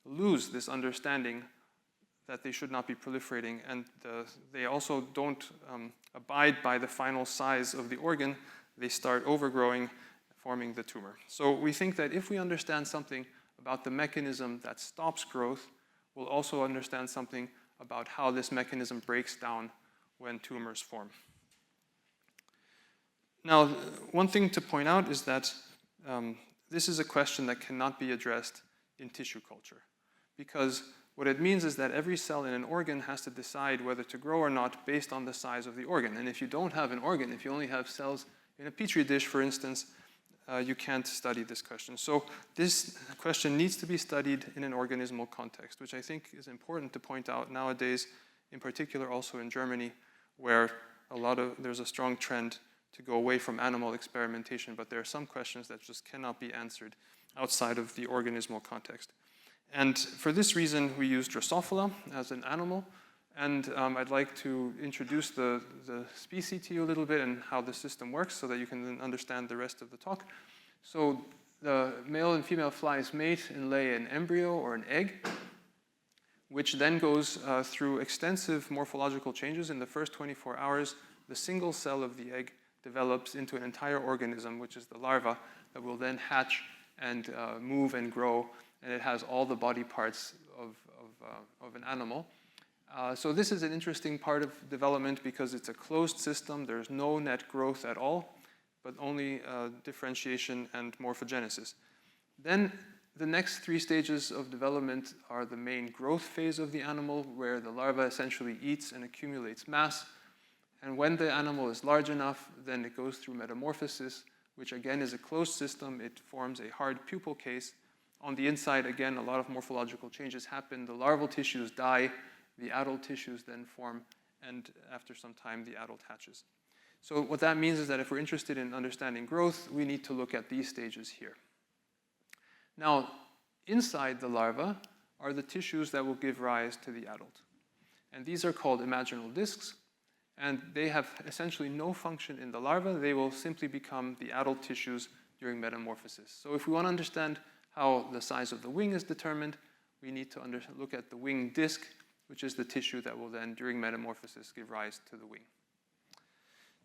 lose this understanding that they should not be proliferating, and they also don't abide by the final size of the organ. They start overgrowing, forming the tumor. So we think that if we understand something about the mechanism that stops growth, we'll also understand something about how this mechanism breaks down when tumors form. Now, one thing to point out is that this is a question that cannot be addressed in tissue culture, because what it means is that every cell in an organ has to decide whether to grow or not based on the size of the organ. And if you don't have an organ, if you only have cells in a petri dish, for instance, you can't study this question. So this question needs to be studied in an organismal context, which I think is important to point out nowadays, in particular also in Germany, where there's a strong trend to go away from animal experimentation, but there are some questions that just cannot be answered outside of the organismal context. And for this reason, we use Drosophila as an animal. And I'd like to introduce the species to you a little bit and how the system works so that you can then understand the rest of the talk. So the male and female flies mate and lay an embryo or an egg, which then goes through extensive morphological changes. In the first 24 hours, the single cell of the egg develops into an entire organism, which is the larva, that will then hatch and move and grow, and it has all the body parts of an animal. So this is an interesting part of development because it's a closed system. There's no net growth at all, but only differentiation and morphogenesis. Then the next 3 stages of development are the main growth phase of the animal, where the larva essentially eats and accumulates mass. And when the animal is large enough, then it goes through metamorphosis, which again is a closed system. It forms a hard pupal case. On the inside, again, a lot of morphological changes happen. The larval tissues die. The adult tissues then form, and after some time, the adult hatches. So what that means is that if we're interested in understanding growth, we need to look at these stages here. Now, inside the larva are the tissues that will give rise to the adult. And these are called imaginal discs, and they have essentially no function in the larva. They will simply become the adult tissues during metamorphosis. So if we want to understand how the size of the wing is determined, we need to look at the wing disc, which is the tissue that will then, during metamorphosis, give rise to the wing.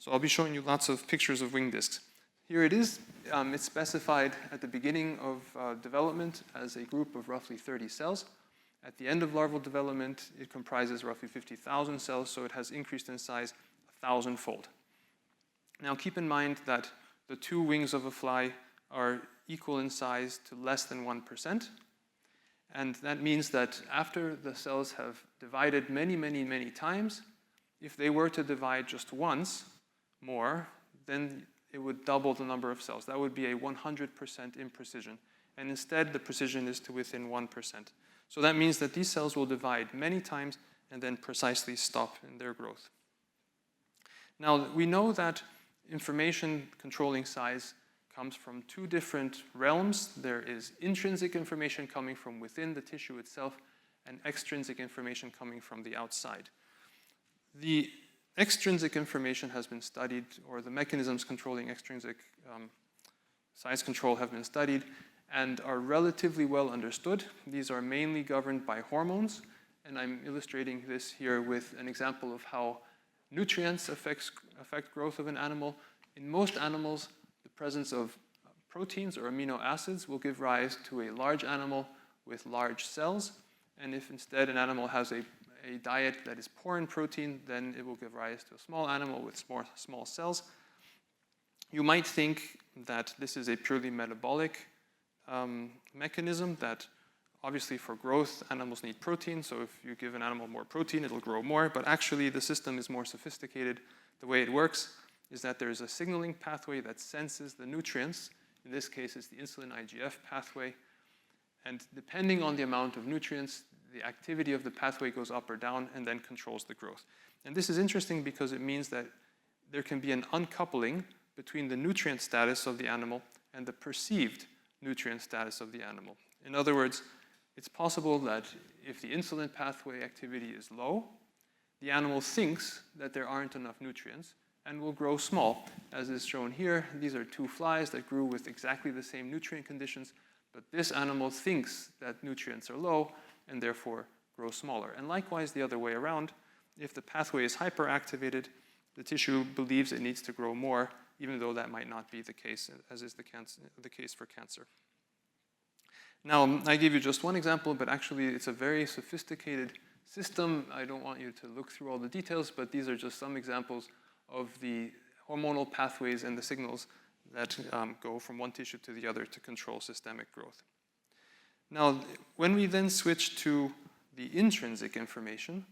So I'll be showing you lots of pictures of wing discs. Here it is. It's specified at the beginning of development as a group of roughly 30 cells. At the end of larval development, it comprises roughly 50,000 cells, so it has increased in size 1,000-fold. Now keep in mind that the two wings of a fly are equal in size to less than 1%. And that means that after the cells have divided many, many, many times, if they were to divide just once more, then it would double the number of cells. That would be a 100% imprecision. And instead, the precision is to within 1%. So that means that these cells will divide many times and then precisely stop in their growth. Now, we know that information controlling size comes from two different realms. There is intrinsic information coming from within the tissue itself and extrinsic information coming from the outside. The extrinsic information has been studied, or the mechanisms controlling extrinsic size control have been studied and are relatively well understood. These are mainly governed by hormones, and I'm illustrating this here with an example of how nutrients affect growth of an animal. In most animals, the presence of proteins or amino acids will give rise to a large animal with large cells, and if instead an animal has a diet that is poor in protein, then it will give rise to a small animal with small cells. You might think that this is a purely metabolic mechanism, that obviously for growth, animals need protein, so if you give an animal more protein, it'll grow more, but actually the system is more sophisticated. The way it works is that there's a signaling pathway that senses the nutrients. In this case, it's the insulin IGF pathway, and depending on the amount of nutrients, the activity of the pathway goes up or down and then controls the growth. And this is interesting because it means that there can be an uncoupling between the nutrient status of the animal and the perceived nutrient status of the animal. In other words, it's possible that if the insulin pathway activity is low, the animal thinks that there aren't enough nutrients and will grow small. As is shown here, these are two flies that grew with exactly the same nutrient conditions, but this animal thinks that nutrients are low and therefore grow smaller. And likewise, the other way around, if the pathway is hyperactivated, the tissue believes it needs to grow more, even though that might not be the case, as is the case for cancer. Now, I gave you just one example, but actually it's a very sophisticated system. I don't want you to look through all the details, but these are just some examples of the hormonal pathways and the signals that go from one tissue to the other to control systemic growth. Now, when we then switch to the intrinsic information,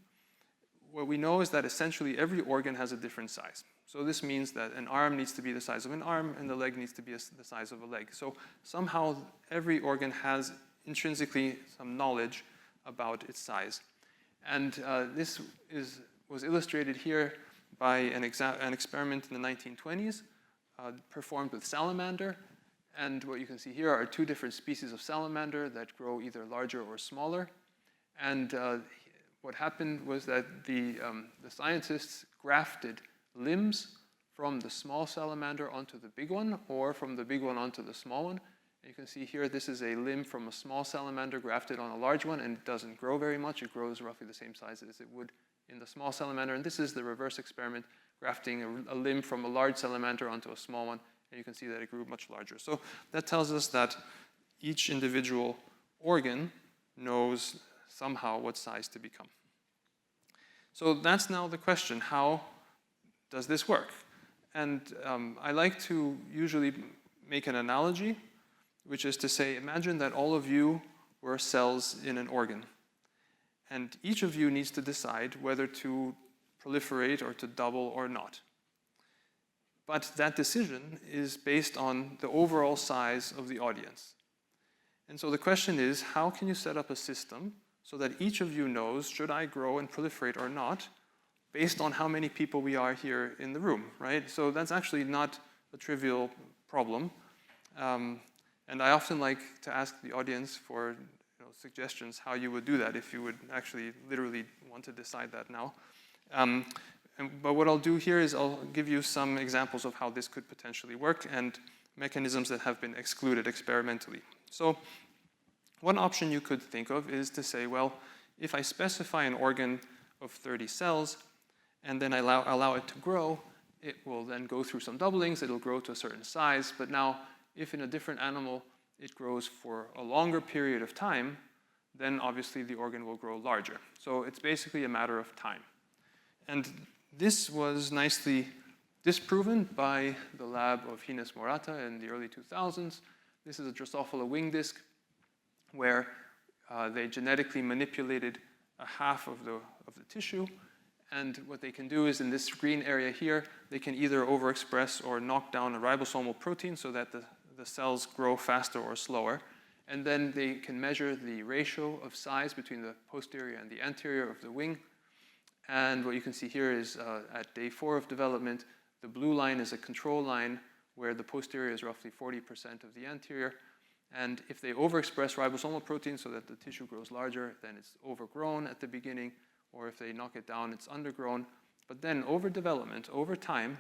what we know is that essentially every organ has a different size. So this means that an arm needs to be the size of an arm and the leg needs to be the size of a leg. So somehow every organ has intrinsically some knowledge about its size. And this was illustrated here by an experiment in the 1920s performed with salamander. And what you can see here are two different species of salamander that grow either larger or smaller. And what happened was that the scientists grafted limbs from the small salamander onto the big one, or from the big one onto the small one. And you can see here, this is a limb from a small salamander grafted on a large one, and it doesn't grow very much. It grows roughly the same size as it would in the small salamander. And this is the reverse experiment, grafting a limb from a large salamander onto a small one, and you can see that it grew much larger. So that tells us that each individual organ knows somehow what size to become. So that's now the question: how does this work? And I like to usually make an analogy, which is to say, imagine that all of you were cells in an organ. And each of you needs to decide whether to proliferate or to double or not. But that decision is based on the overall size of the audience. And so the question is, how can you set up a system so that each of you knows, should I grow and proliferate or not, based on how many people we are here in the room, right? So that's actually not a trivial problem. And I often like to ask the audience for suggestions how you would do that if you would actually literally want to decide that now. But what I'll do here is I'll give you some examples of how this could potentially work and mechanisms that have been excluded experimentally. So one option you could think of is to say, well, if I specify an organ of 30 cells, and then I allow it to grow, it will then go through some doublings, it'll grow to a certain size, but now if in a different animal it grows for a longer period of time, then obviously the organ will grow larger. So it's basically a matter of time. And this was nicely disproven by the lab of Gines Morata in the early 2000s. This is a Drosophila wing disc where they genetically manipulated a half of the tissue. And what they can do is in this green area here, they can either overexpress or knock down a ribosomal protein so that the cells grow faster or slower. And then they can measure the ratio of size between the posterior and the anterior of the wing. And what you can see here is at day 4 of development, the blue line is a control line where the posterior is roughly 40% of the anterior. And if they overexpress ribosomal protein so that the tissue grows larger, then it's overgrown at the beginning. Or if they knock it down, it's undergrown. But then over development, over time,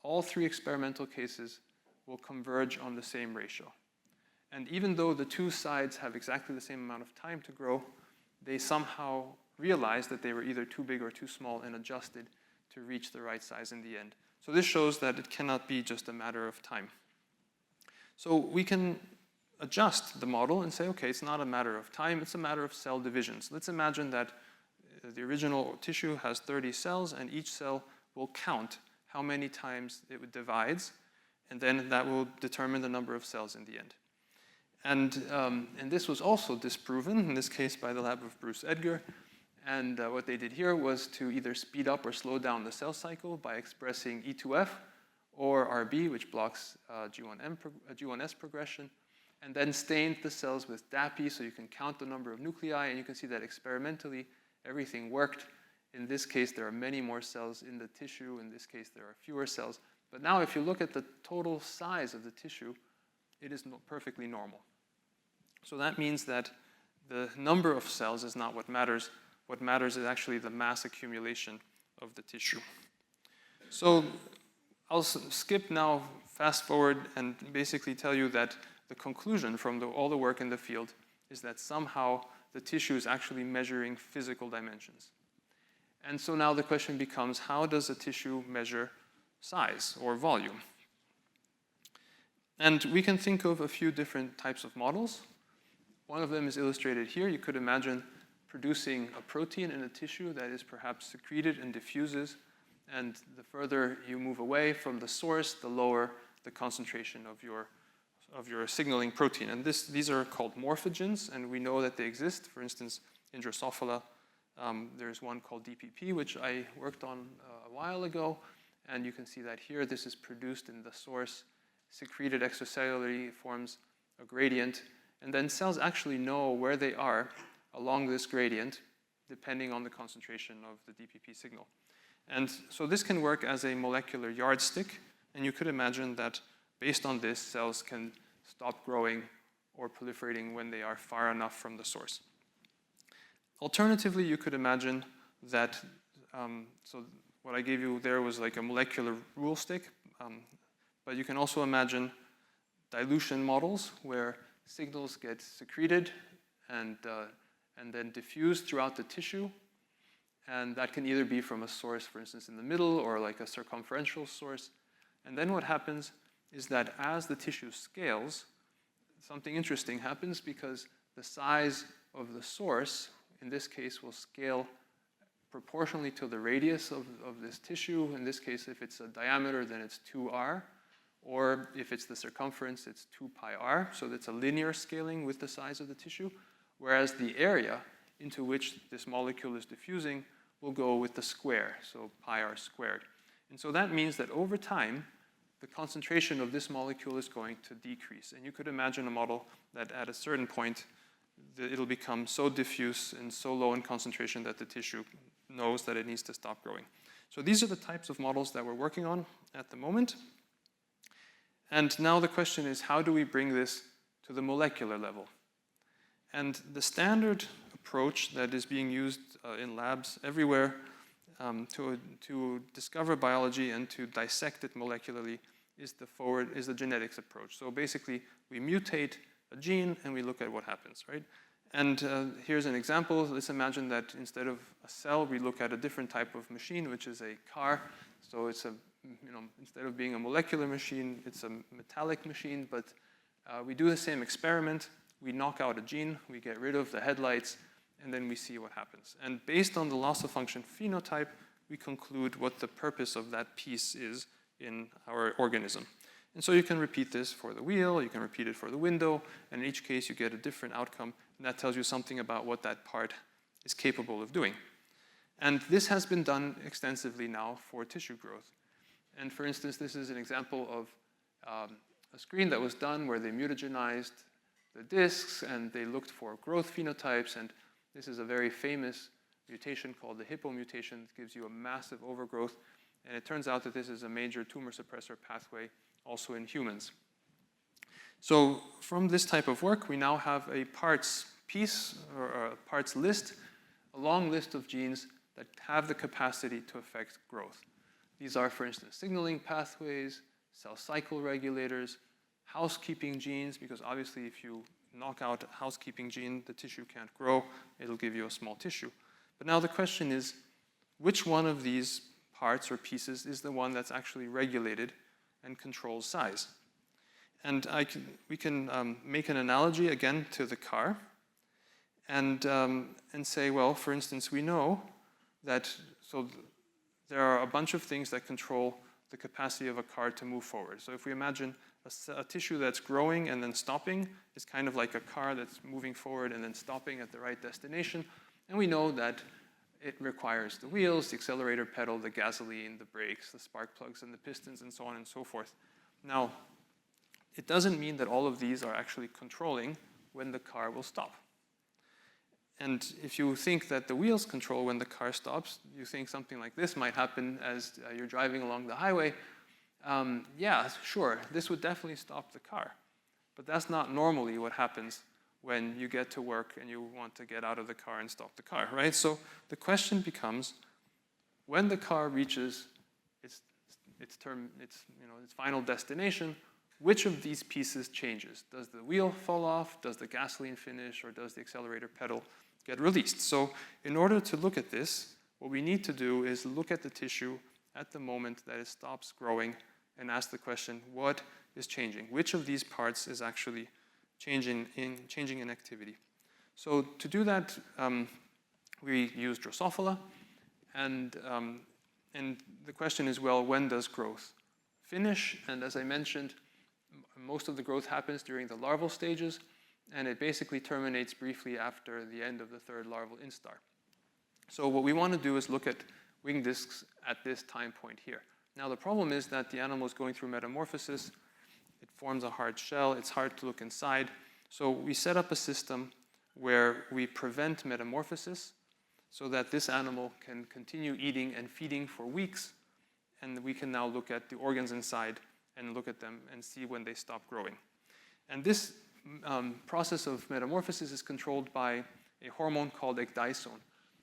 all 3 experimental cases will converge on the same ratio. And even though the 2 sides have exactly the same amount of time to grow, they somehow realized that they were either too big or too small and adjusted to reach the right size in the end. So this shows that it cannot be just a matter of time. So we can adjust the model and say, okay, it's not a matter of time, it's a matter of cell divisions. Let's imagine that the original tissue has 30 cells, and each cell will count how many times it divides, and then that will determine the number of cells in the end. And this was also disproven, in this case by the lab of Bruce Edgar. And what they did here was to either speed up or slow down the cell cycle by expressing E2F or RB, which blocks G1S progression, and then stained the cells with DAPI so you can count the number of nuclei, and you can see that experimentally everything worked. In this case, there are many more cells in the tissue. In this case, there are fewer cells. But now if you look at the total size of the tissue, it is perfectly normal. So that means that the number of cells is not what matters. What matters is actually the mass accumulation of the tissue. So I'll skip now, fast forward, and basically tell you that the conclusion from all the work in the field is that somehow the tissue is actually measuring physical dimensions. And so now the question becomes, how does a tissue measure size or volume? And we can think of a few different types of models. One of them is illustrated here. You could imagine producing a protein in a tissue that is perhaps secreted and diffuses. And the further you move away from the source, the lower the concentration of your signaling protein. And these are called morphogens, and we know that they exist. For instance, in Drosophila, there's one called DPP, which I worked on a while ago. And you can see that here, this is produced in the source, secreted extracellularly, forms a gradient. And then cells actually know where they are along this gradient, depending on the concentration of the DPP signal. And so this can work as a molecular yardstick. And you could imagine that based on this, cells can stop growing or proliferating when they are far enough from the source. Alternatively, you could imagine that, so what I gave you there was like a molecular rule stick, but you can also imagine dilution models where signals get secreted and then diffused throughout the tissue. And that can either be from a source, for instance, in the middle, or like a circumferential source. And then what happens is that as the tissue scales, something interesting happens because the size of the source, in this case, will scale proportionally to the radius of this tissue. In this case, if it's a diameter, then it's 2r. Or if it's the circumference, it's 2 pi r. So that's a linear scaling with the size of the tissue. Whereas the area into which this molecule is diffusing will go with the square, so pi r squared. And so that means that over time, the concentration of this molecule is going to decrease. And you could imagine a model that at a certain point, it'll become so diffuse and so low in concentration that the tissue knows that it needs to stop growing. So these are the types of models that we're working on at the moment. And now the question is, how do we bring this to the molecular level? And the standard approach that is being used in labs everywhere to discover biology and to dissect it molecularly is the genetics approach. So basically, we mutate a gene and we look at what happens, right? And here's an example. Let's imagine that instead of a cell, we look at a different type of machine, which is a car. So it's a instead of being a molecular machine, it's a metallic machine, but we do the same experiment. We knock out a gene, we get rid of the headlights, and then we see what happens. And based on the loss of function phenotype, we conclude what the purpose of that piece is in our organism. And so you can repeat this for the wheel, you can repeat it for the window, and in each case you get a different outcome, and that tells you something about what that part is capable of doing. And this has been done extensively now for tissue growth. And for instance, this is an example of a screen that was done where they mutagenized the discs and they looked for growth phenotypes, and this is a very famous mutation called the Hippo mutation that gives you a massive overgrowth, and it turns out that this is a major tumor suppressor pathway also in humans. So from this type of work, we now have a parts piece or a parts list, a long list of genes that have the capacity to affect growth. These are, for instance, signaling pathways, cell cycle regulators, housekeeping genes, because obviously if you knock out a housekeeping gene, the tissue can't grow, it'll give you a small tissue. But now the question is, which one of these parts or pieces is the one that's actually regulated and controls size? And we can make an analogy again to the car and say, well, for instance, we know that, so there are a bunch of things that control the capacity of a car to move forward. So if we imagine a tissue that's growing and then stopping, it's kind of like a car that's moving forward and then stopping at the right destination. And we know that it requires the wheels, the accelerator pedal, the gasoline, the brakes, the spark plugs, and the pistons, and so on and so forth. Now, it doesn't mean that all of these are actually controlling when the car will stop. And if you think that the wheels control when the car stops, you think something like this might happen as you're driving along the highway. Yeah, sure, this would definitely stop the car. But that's not normally what happens when you get to work and you want to get out of the car and stop the car, right? So the question becomes, when the car reaches its final destination, which of these pieces changes? Does the wheel fall off? Does the gasoline finish? Or does the accelerator pedal get released? So in order to look at this, what we need to do is look at the tissue at the moment that it stops growing and ask the question, what is changing? Which of these parts is actually changing in activity? So to do that, we use Drosophila, and the question is, well, when does growth finish? And as I mentioned, most of the growth happens during the larval stages, and it basically terminates briefly after the end of the third larval instar. So what we want to do is look at wing discs at this time point here. Now the problem is that the animal is going through metamorphosis. It forms a hard shell. It's hard to look inside. So we set up a system where we prevent metamorphosis so that this animal can continue eating and feeding for weeks, and we can now look at the organs inside and look at them and see when they stop growing. And this process of metamorphosis is controlled by a hormone called ecdysone,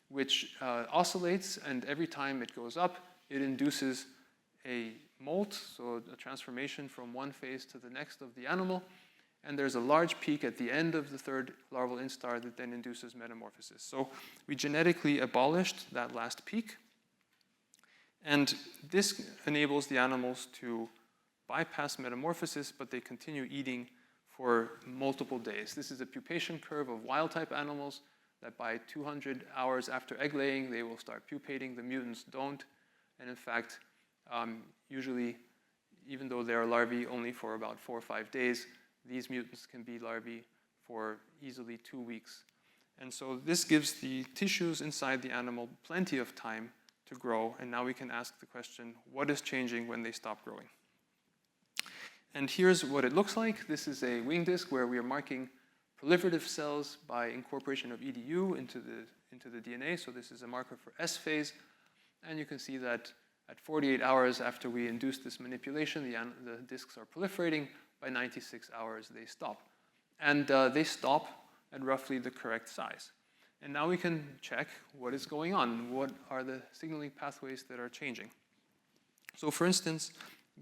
which oscillates, and every time it goes up, it induces a molt, so a transformation from one phase to the next of the animal, and there's a large peak at the end of the third larval instar that then induces metamorphosis. So we genetically abolished that last peak, and this enables the animals to bypass metamorphosis, but they continue eating for multiple days. This is a pupation curve of wild-type animals that by 200 hours after egg laying, they will start pupating. The mutants don't, and in fact, usually, even though they are larvae only for about 4 or 5 days, these mutants can be larvae for easily 2 weeks. And so this gives the tissues inside the animal plenty of time to grow, and now we can ask the question, what is changing when they stop growing? And here's what it looks like. This is a wing disc where we are marking proliferative cells by incorporation of EDU into the DNA. So this is a marker for S phase. And you can see that at 48 hours after we induce this manipulation, the discs are proliferating. By 96 hours, they stop. And they stop at roughly the correct size. And now we can check what is going on. What are the signaling pathways that are changing? So for instance,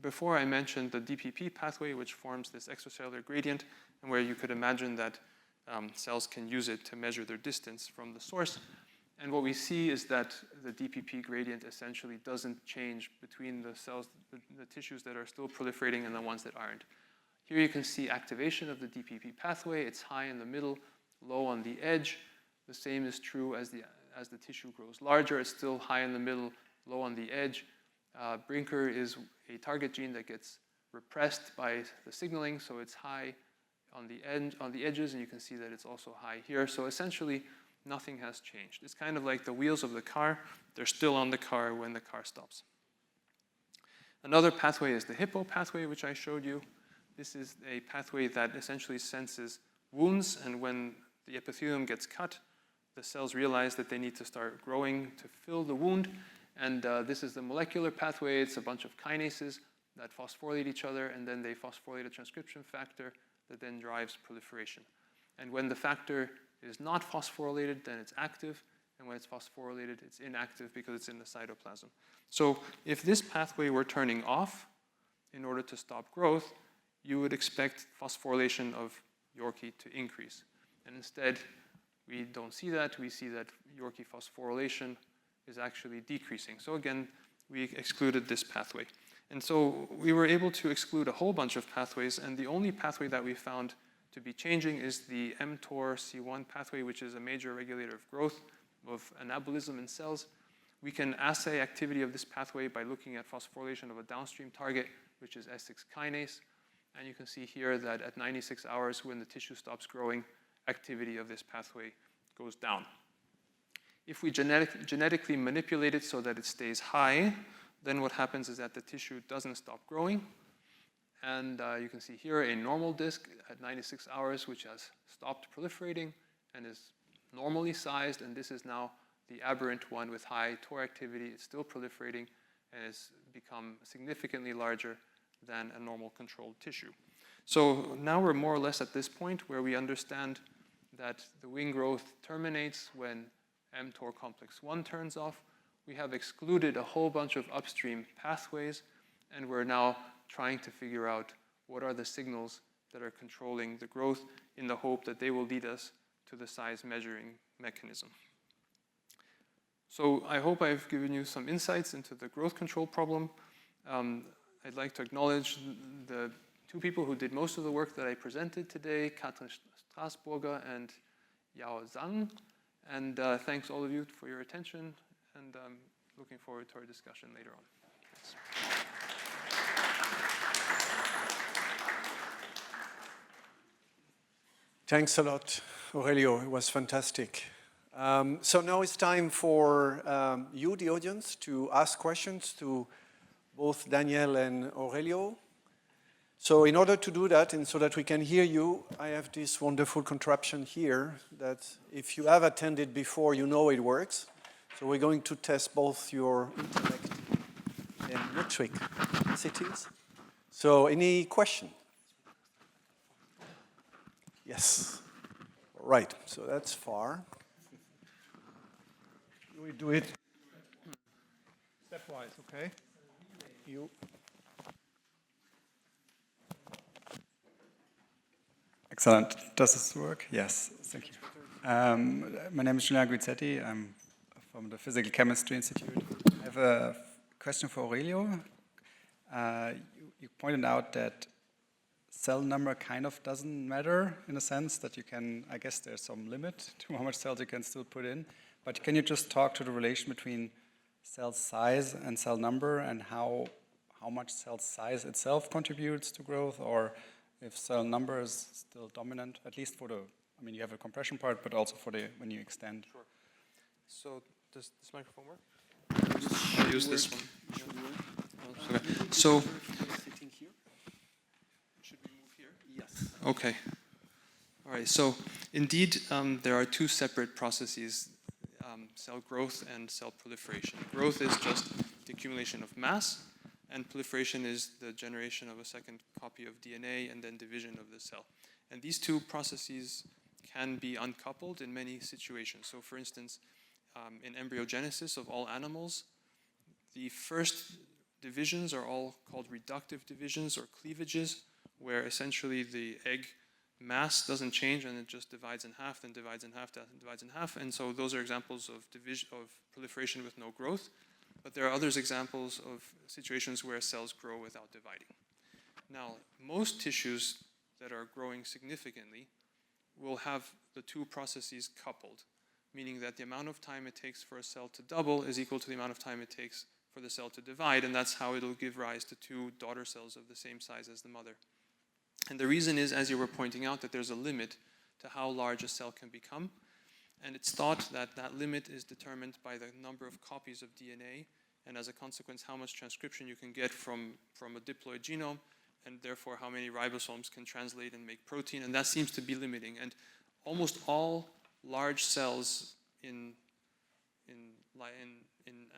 before I mentioned the DPP pathway, which forms this extracellular gradient, and where you could imagine that cells can use it to measure their distance from the source. And what we see is that the DPP gradient essentially doesn't change between the cells, the tissues that are still proliferating and the ones that aren't. Here you can see activation of the DPP pathway. It's high in the middle, low on the edge. The same is true as the tissue grows larger. It's still high in the middle, low on the edge. Brinker is a target gene that gets repressed by the signaling, so it's high on the edges, and you can see that it's also high here. So essentially, nothing has changed. It's kind of like the wheels of the car. They're still on the car when the car stops. Another pathway is the hippo pathway, which I showed you. This is a pathway that essentially senses wounds, and when the epithelium gets cut, the cells realize that they need to start growing to fill the wound. And this is the molecular pathway. It's a bunch of kinases that phosphorylate each other, and then they phosphorylate a transcription factor that then drives proliferation. And when the factor is not phosphorylated, then it's active, and when it's phosphorylated, it's inactive because it's in the cytoplasm. So if this pathway were turning off in order to stop growth, you would expect phosphorylation of Yorkie to increase. And instead, we don't see that. We see that Yorkie phosphorylation is actually decreasing. So again, we excluded this pathway. And so we were able to exclude a whole bunch of pathways, and the only pathway that we found to be changing is the mTOR-C1 pathway, which is a major regulator of growth, of anabolism in cells. We can assay activity of this pathway by looking at phosphorylation of a downstream target, which is S6 kinase. And you can see here that at 96 hours, when the tissue stops growing, activity of this pathway goes down. If we genetically manipulate it so that it stays high, then what happens is that the tissue doesn't stop growing. And you can see here a normal disc at 96 hours, which has stopped proliferating and is normally sized. And this is now the aberrant one with high TOR activity. It's still proliferating and has become significantly larger than a normal controlled tissue. So now we're more or less at this point where we understand that the wing growth terminates when mTOR complex 1 turns off. We have excluded a whole bunch of upstream pathways, and we're now trying to figure out what are the signals that are controlling the growth in the hope that they will lead us to the size measuring mechanism. So I hope I've given you some insights into the growth control problem. I'd like to acknowledge the two people who did most of the work that I presented today, Katrin Strasburger and Yao Zhang. And thanks all of you for your attention, and looking forward to our discussion later on. Thanks. Thanks a lot, Aurelio. It was fantastic. So now it's time for you, the audience, to ask questions to both Daniel and Aurelio. So in order to do that, and so that we can hear you, I have this wonderful contraption here that if you have attended before, you know it works. So we're going to test both your intellect and metric capacities. So any question? Yes. All right, so that's far. We do it stepwise, okay? you. Excellent. Does this work? Yes, thank you. My name is Giuliano Guizzetti. I'm from the Physical Chemistry Institute. I have a question for Aurelio. You pointed out that cell number kind of doesn't matter in a sense that you can, I guess there's some limit to how much cells you can still put in. But can you just talk to the relation between cell size and cell number and how much cell size itself contributes to growth, or if cell number is still dominant, at least for the, I mean, you have a compression part, but also for the, when you extend. Sure. So does this microphone work? I'll use this one. Okay. So should we move here? Yes. Okay. All right. So indeed, there are two separate processes: cell growth and cell proliferation. Growth is just the accumulation of mass, and proliferation is the generation of a second copy of DNA and then division of the cell. And these two processes can be uncoupled in many situations. So for instance, in embryogenesis of all animals, the first divisions are all called reductive divisions or cleavages, where essentially the egg mass doesn't change and it just divides in half, then divides in half, then divides in half. And so those are examples of proliferation with no growth. But there are other examples of situations where cells grow without dividing. Now, most tissues that are growing significantly will have the two processes coupled, meaning that the amount of time it takes for a cell to double is equal to the amount of time it takes for the cell to divide, and that's how it'll give rise to two daughter cells of the same size as the mother. And the reason is, as you were pointing out, that there's a limit to how large a cell can become, and it's thought that that limit is determined by the number of copies of DNA, and as a consequence, how much transcription you can get from a diploid genome, and therefore how many ribosomes can translate and make protein, and that seems to be limiting. And almost all large cells in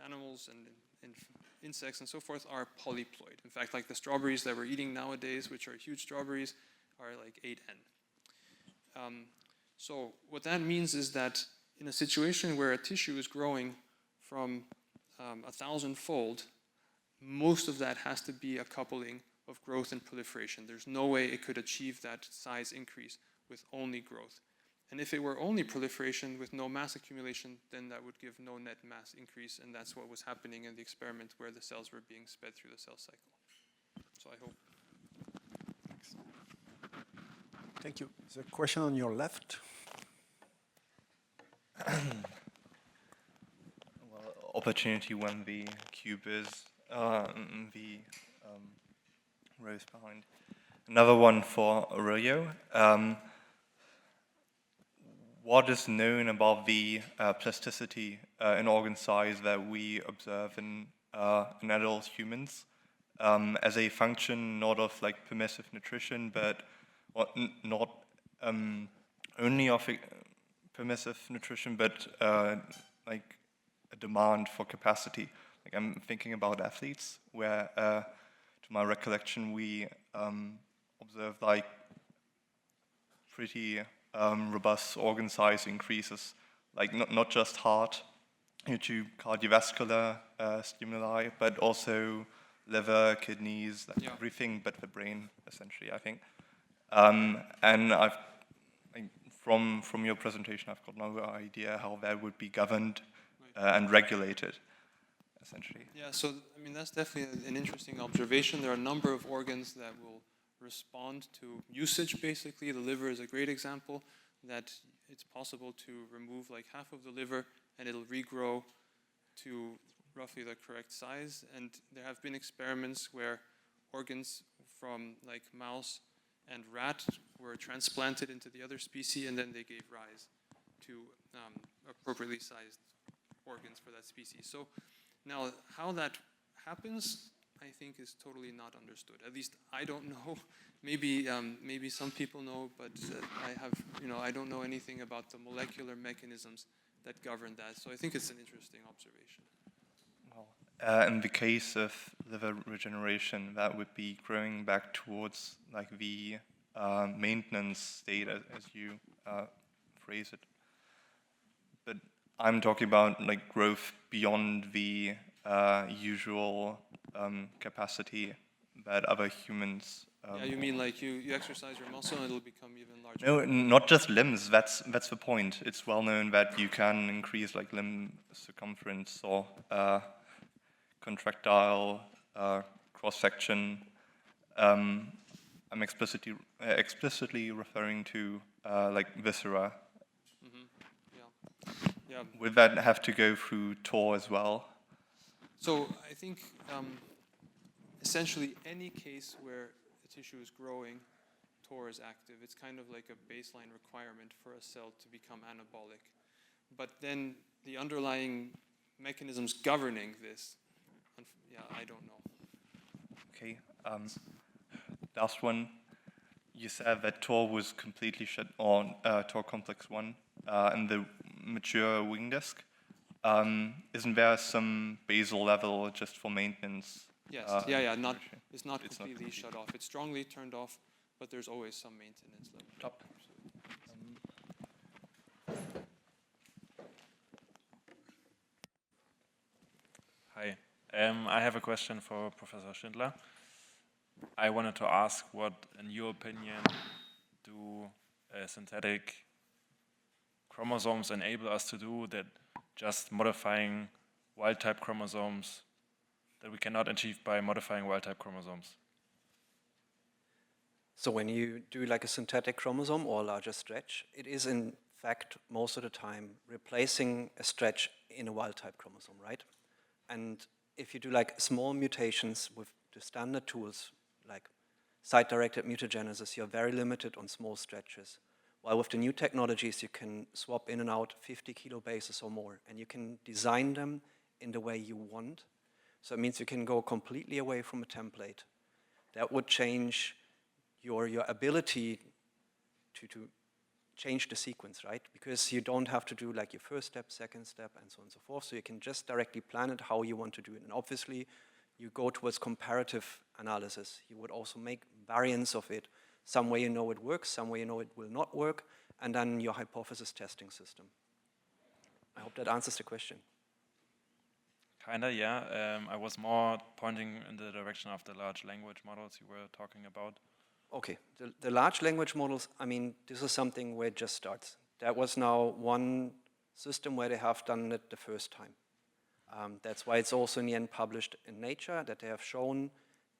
animals and in insects and so forth are polyploid. In fact, like the strawberries that we're eating nowadays, which are huge strawberries, are like 8N. So what that means is that in a situation where a tissue is growing from 1,000-fold, most of that has to be a coupling of growth and proliferation. There's no way it could achieve that size increase with only growth. And if it were only proliferation with no mass accumulation, then that would give no net mass increase, and that's what was happening in the experiment where the cells were being sped through the cell cycle. So I hope. Thanks. Thank you. There's a question on your left. Well, opportunity when the cube is the rows behind. Another one for Aurelio. What is known about the plasticity in organ size that we observe in adult humans as a function not of like permissive nutrition, but not only of permissive nutrition, but like a demand for capacity? Like I'm thinking about athletes, where to my recollection we observe like pretty robust organ size increases, like not just heart due to cardiovascular stimuli, but also liver, kidneys, like everything but the brain, essentially, I think. And I've, like, from your presentation, I've got no idea how that would be governed and regulated, essentially. Yeah, so I mean that's definitely an interesting observation. There are a number of organs that will respond to usage, basically. The liver is a great example, that it's possible to remove like half of the liver and it'll regrow to roughly the correct size. And there have been experiments where organs from like mouse and rat were transplanted into the other species, and then they gave rise to appropriately sized organs for that species. So now how that happens, I think, is totally not understood. At least I don't know. Maybe maybe some people know, but I don't know anything about the molecular mechanisms that govern that. So I think it's an interesting observation. Well, in the case of liver regeneration, that would be growing back towards like the maintenance state, as you phrase it. But I'm talking about like growth beyond the usual capacity that other humans. Yeah, you mean like you exercise your muscle and it'll become even larger? No, not just limbs. That's the point. It's well known that you can increase like limb circumference or contractile cross section. I'm explicitly referring to like viscera. Mm-hmm. Yeah. Would that have to go through TOR as well? So I think essentially any case where a tissue is growing, TOR is active. It's kind of like a baseline requirement for a cell to become anabolic. But then the underlying mechanisms governing this, I don't know. Okay. Last one. You said that TOR was completely shut on, TOR complex 1, in the mature wing disc. Isn't there some basal level just for maintenance? Yes, it's not completely shut off. It's strongly turned off, but there's always some maintenance level. Top. Hi, I have a question for Professor Schindler. I wanted to ask what, in your opinion, do synthetic chromosomes enable us to do that just modifying wild-type chromosomes that we cannot achieve by modifying wild-type chromosomes? So when you do like a synthetic chromosome or a larger stretch, it is in fact most of the time replacing a stretch in a wild-type chromosome, right? And if you do like small mutations with the standard tools, like site-directed mutagenesis, you're very limited on small stretches. While with the new technologies, you can swap in and out 50 kilobases or more, and you can design them in the way you want. So it means you can go completely away from a template. That would change your ability to change the sequence, right? Because you don't have to do like your first step, second step, and so on and so forth. So you can just directly plan it how you want to do it. And obviously, you go towards comparative analysis. You would also make variants of it. Some way you know it works, some way you know it will not work, and then your hypothesis testing system. I hope that answers the question. Kinda, yeah. I was more pointing in the direction of the large language models you were talking about. Okay, the large language models, I mean, this is something where it just starts. That was now one system where they have done it the first time. That's why it's also in the end published in Nature, that they have shown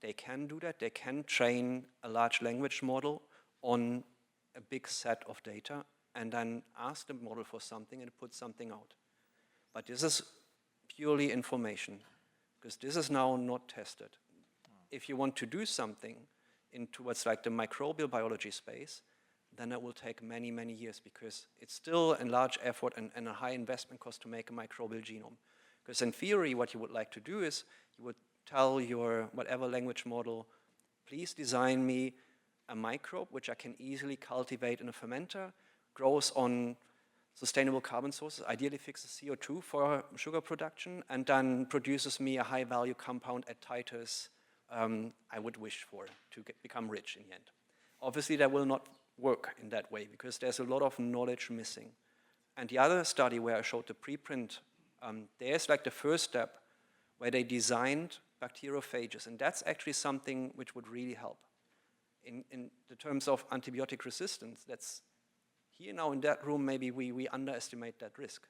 they can do that. They can train a large language model on a big set of data and then ask the model for something and put something out. But this is purely information, because this is now not tested. If you want to do something in towards like the microbial biology space, then it will take many, many years, because it's still a large effort and a high investment cost to make a microbial genome. Because in theory, what you would like to do is you would tell your whatever language model, please design me a microbe which I can easily cultivate in a fermenter, grows on sustainable carbon sources, ideally fixes CO2 for sugar production, and then produces me a high-value compound at titers I would wish for to become rich in the end. Obviously, that will not work in that way, because there's a lot of knowledge missing. And the other study where I showed the preprint, there's like the first step where they designed bacteriophages, and that's actually something which would really help. In the terms of antibiotic resistance, that's here now in that room, maybe we underestimate that risk,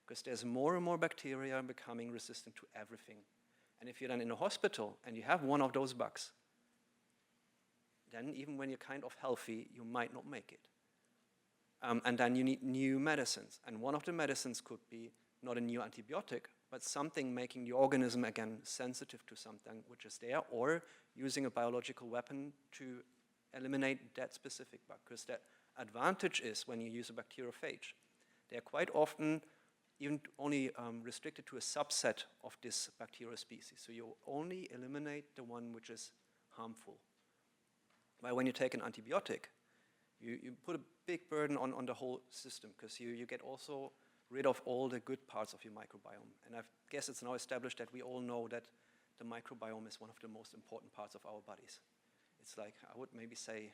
because there's more and more bacteria becoming resistant to everything. And if you're then in a hospital and you have one of those bugs, then even when you're kind of healthy, you might not make it. And then you need new medicines. And one of the medicines could be not a new antibiotic, but something making the organism again sensitive to something which is there, or using a biological weapon to eliminate that specific bug. Because the advantage is when you use a bacteriophage, they're quite often even only restricted to a subset of this bacterial species. So you only eliminate the one which is harmful. While when you take an antibiotic, you put a big burden on the whole system, because you get also rid of all the good parts of your microbiome. And I guess it's now established that we all know that the microbiome is one of the most important parts of our bodies. It's like, I would maybe say,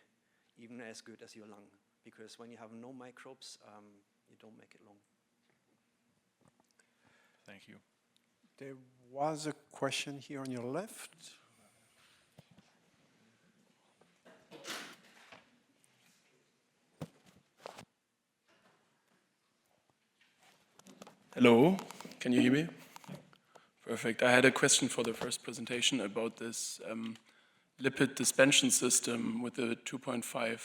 even as good as your lung, because when you have no microbes, you don't make it long. Thank you. There was a question here on your left. Hello, can you hear me? Perfect. I had a question for the first presentation about this lipid dispensation system with the 2.5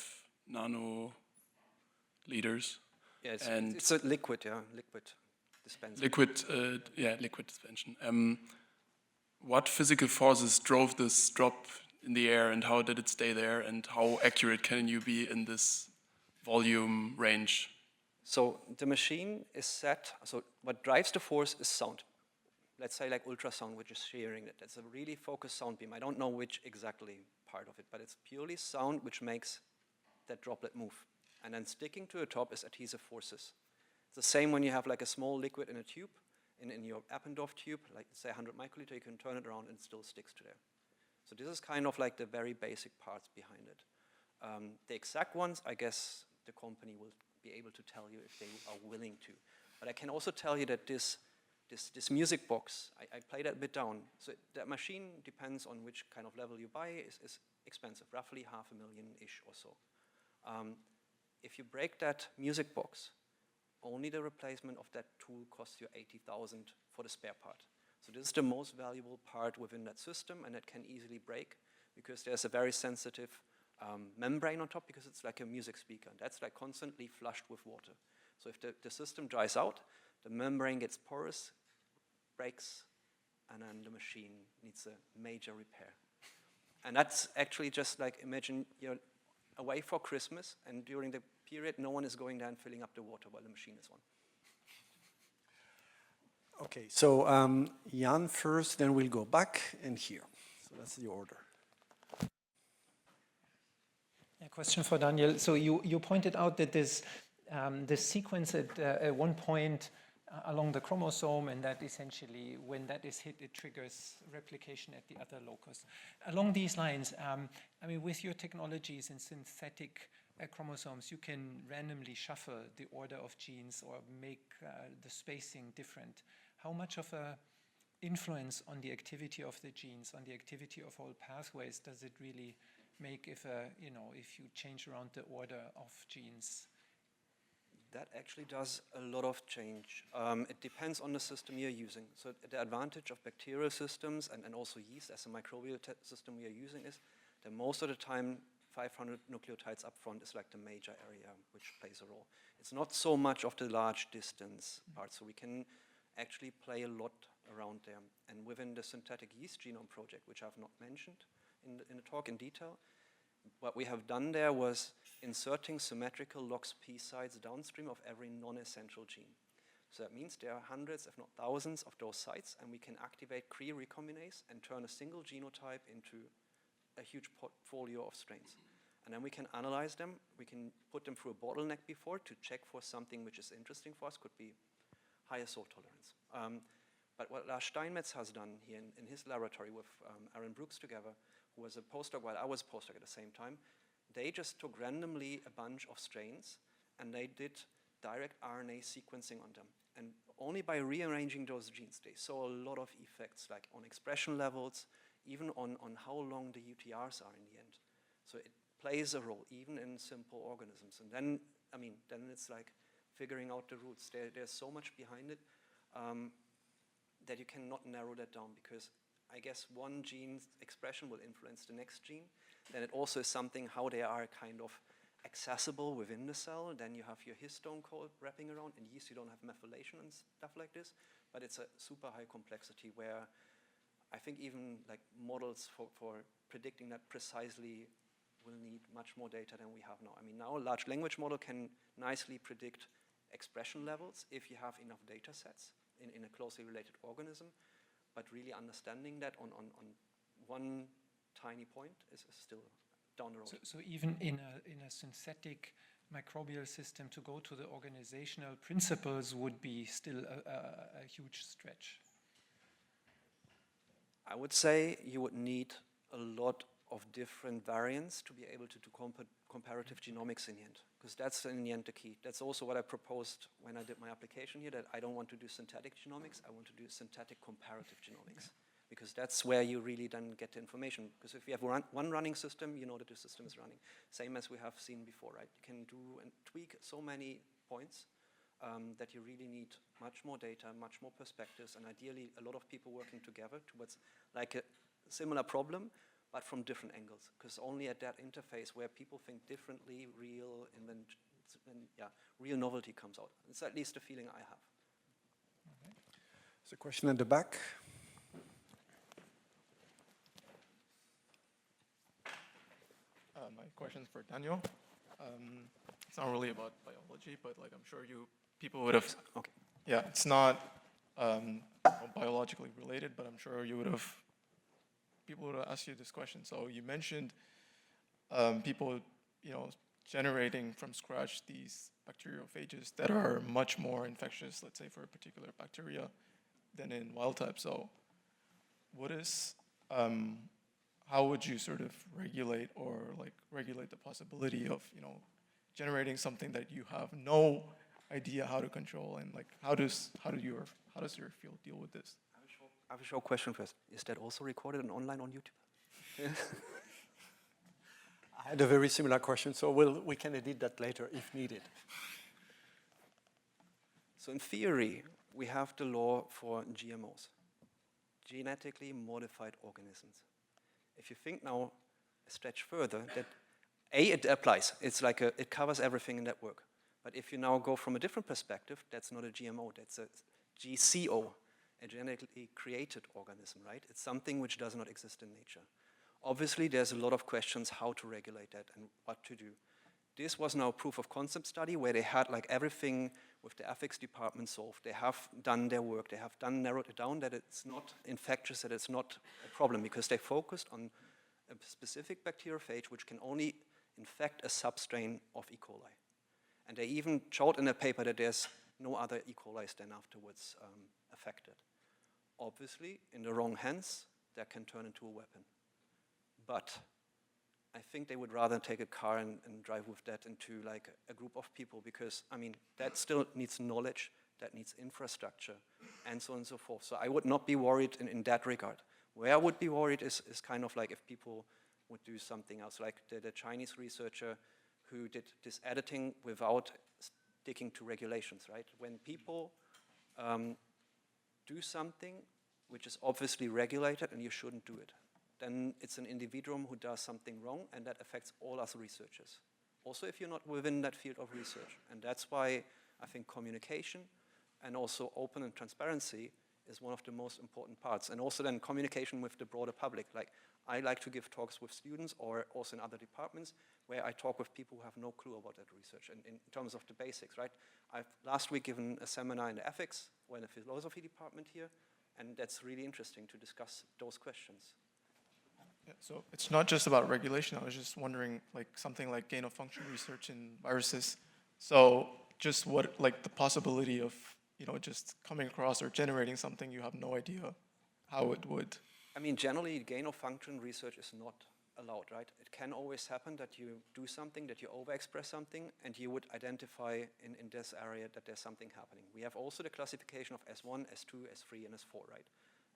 nanoliters. Yeah, it's a liquid, yeah, liquid dispensing. Liquid dispensation. What physical forces drove this drop in the air, and how did it stay there, and how accurate can you be in this volume range? So the machine is set, so what drives the force is sound. Let's say like ultrasound, which is shearing it. That's a really focused sound beam. I don't know which exactly part of it, but it's purely sound which makes that droplet move. And then sticking to the top is adhesive forces. It's the same when you have like a small liquid in a tube, in your Eppendorf tube, like say 100 microliter, you can turn it around and it still sticks to there. So this is kind of like the very basic parts behind it. The exact ones, I guess the company will be able to tell you if they are willing to. But I can also tell you that this music box, I play that a bit down. So that machine depends on which kind of level you buy, is expensive, roughly $500,000-ish or so. If you break that music box, only the replacement of that tool costs you 80,000 for the spare part. So this is the most valuable part within that system, and it can easily break because there's a very sensitive membrane on top, because it's like a music speaker. That's like constantly flushed with water. So if the system dries out, the membrane gets porous, breaks, and then the machine needs a major repair. And that's actually just like, imagine you're away for Christmas, and during the period, no one is going there and filling up the water while the machine is on. Okay, so Jan first, then we'll go back and here. So that's the order. A question for Daniel. So you pointed out that this sequence at one point along the chromosome, and that essentially, when that is hit, it triggers replication at the other locus. Along these lines, I mean, with your technologies in synthetic chromosomes, you can randomly shuffle the order of genes or make the spacing different. How much of a influence on the activity of the genes, on the activity of whole pathways, does it really make if you change around the order of genes? That actually does a lot of change. It depends on the system you're using. So the advantage of bacterial systems and also yeast as a microbial system we are using is that most of the time 500 nucleotides up front is like the major area which plays a role. It's not so much of the large distance part, so we can actually play a lot around there. And within the synthetic yeast genome project, which I've not mentioned in the talk in detail, what we have done there was inserting symmetrical LOXP sites downstream of every non-essential gene. So that means there are hundreds, if not thousands, of those sites, and we can activate Cre recombinase and turn a single genotype into a huge portfolio of strains. And then we can analyze them. We can put them through a bottleneck before to check for something which is interesting for us, could be higher salt tolerance. But what Lars Steinmetz has done here in his laboratory with Aaron Brooks together, who was a postdoc while I was a postdoc at the same time, they just took randomly a bunch of strains and they did direct RNA sequencing on them. And only by rearranging those genes, they saw a lot of effects, like on expression levels, even on how long the UTRs are in the end. So it plays a role, even in simple organisms. And then, I mean, then it's like figuring out the roots. There's so much behind it that you cannot narrow that down, because I guess one gene's expression will influence the next gene. Then it also is something how they are kind of accessible within the cell. Then you have your histone code wrapping around. In yeast, you don't have methylation and stuff like this, but it's a super high complexity where I think even like models for predicting that precisely will need much more data than we have now. I mean, now a large language model can nicely predict expression levels if you have enough data sets in a closely related organism, but really understanding that on one tiny point is still down the road. So even in a synthetic microbial system, to go to the organizational principles would be still a huge stretch. I would say you would need a lot of different variants to be able to do comparative genomics in the end, because that's in the end the key. That's also what I proposed when I did my application here, that I don't want to do synthetic genomics, I want to do synthetic comparative genomics, because that's where you really then get the information. Because if you have one running system, you know that the system is running. Same as we have seen before, right? You can do and tweak so many points that you really need much more data, much more perspectives, and ideally a lot of people working together towards like a similar problem, but from different angles. Because only at that interface where people think differently, real novelty comes out. It's at least the feeling I have. Okay. There's a question at the back. My question's for Daniel. It's not really about biology, but like I'm sure people would have. Okay. Yeah, it's not biologically related, but I'm sure people would have asked you this question. So you mentioned people, generating from scratch these bacteriophages that are much more infectious, let's say for a particular bacteria, than in wild type. So what is how would you sort of regulate the possibility of generating something that you have no idea how to control, and like how does your field deal with this? I have a short question first. Is that also recorded and online on YouTube? I had a very similar question, so we can edit that later if needed. So in theory, we have the law for GMOs, genetically modified organisms. If you think now a stretch further, that it applies. It's like it covers everything in that work. But if you now go from a different perspective, that's not a GMO, that's a GCO, a genetically created organism, right? It's something which does not exist in nature. Obviously, there's a lot of questions how to regulate that and what to do. This was now a proof of concept study where they had like everything with the ethics department solved. They have done their work. They have narrowed it down that it's not infectious, that it's not a problem, because they focused on a specific bacteriophage which can only infect a substrain of E. coli. And they even showed in a paper that there's no other E. coli then afterwards affected. Obviously, in the wrong hands, that can turn into a weapon. But I think they would rather take a car and drive with that into like a group of people, because, I mean, that still needs knowledge, that needs infrastructure, and so on and so forth. So I would not be worried in that regard. Where I would be worried is kind of like if people would do something else, like the Chinese researcher who did this editing without sticking to regulations, right? When people do something which is obviously regulated and you shouldn't do it, then it's an individuum who does something wrong, and that affects all us researchers. Also, if you're not within that field of research. And that's why I think communication and also open and transparency is one of the most important parts. And also then communication with the broader public. Like, I like to give talks with students or also in other departments where I talk with people who have no clue about that research and in terms of the basics, right? I've last week given a seminar in the ethics or in the philosophy department here, and that's really interesting to discuss those questions. Yeah, so it's not just about regulation. I was just wondering, like something like gain-of-function research in viruses. So just what, like the possibility of, you know, just coming across or generating something you have no idea how it would. I mean, generally, gain-of-function research is not allowed, right? It can always happen that you do something, that you overexpress something, and you would identify in this area that there's something happening. We have also the classification of S1, S2, S3, and S4, right?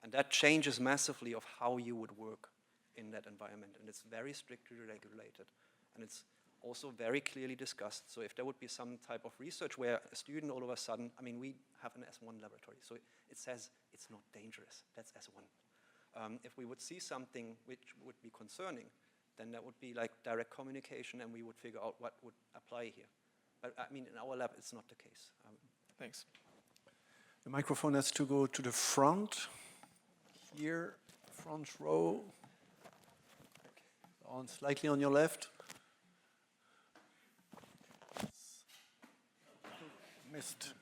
And that changes massively of how you would work in that environment, and it's very strictly regulated, and it's also very clearly discussed. So if there would be some type of research where a student all of a sudden, I mean, we have an S1 laboratory, so it says it's not dangerous, that's S1. If we would see something which would be concerning, then that would be like direct communication, and we would figure out what would apply here. But I mean, in our lab, it's not the case. Thanks. The microphone has to go to the front, here, front row. On slightly on your left. Missed.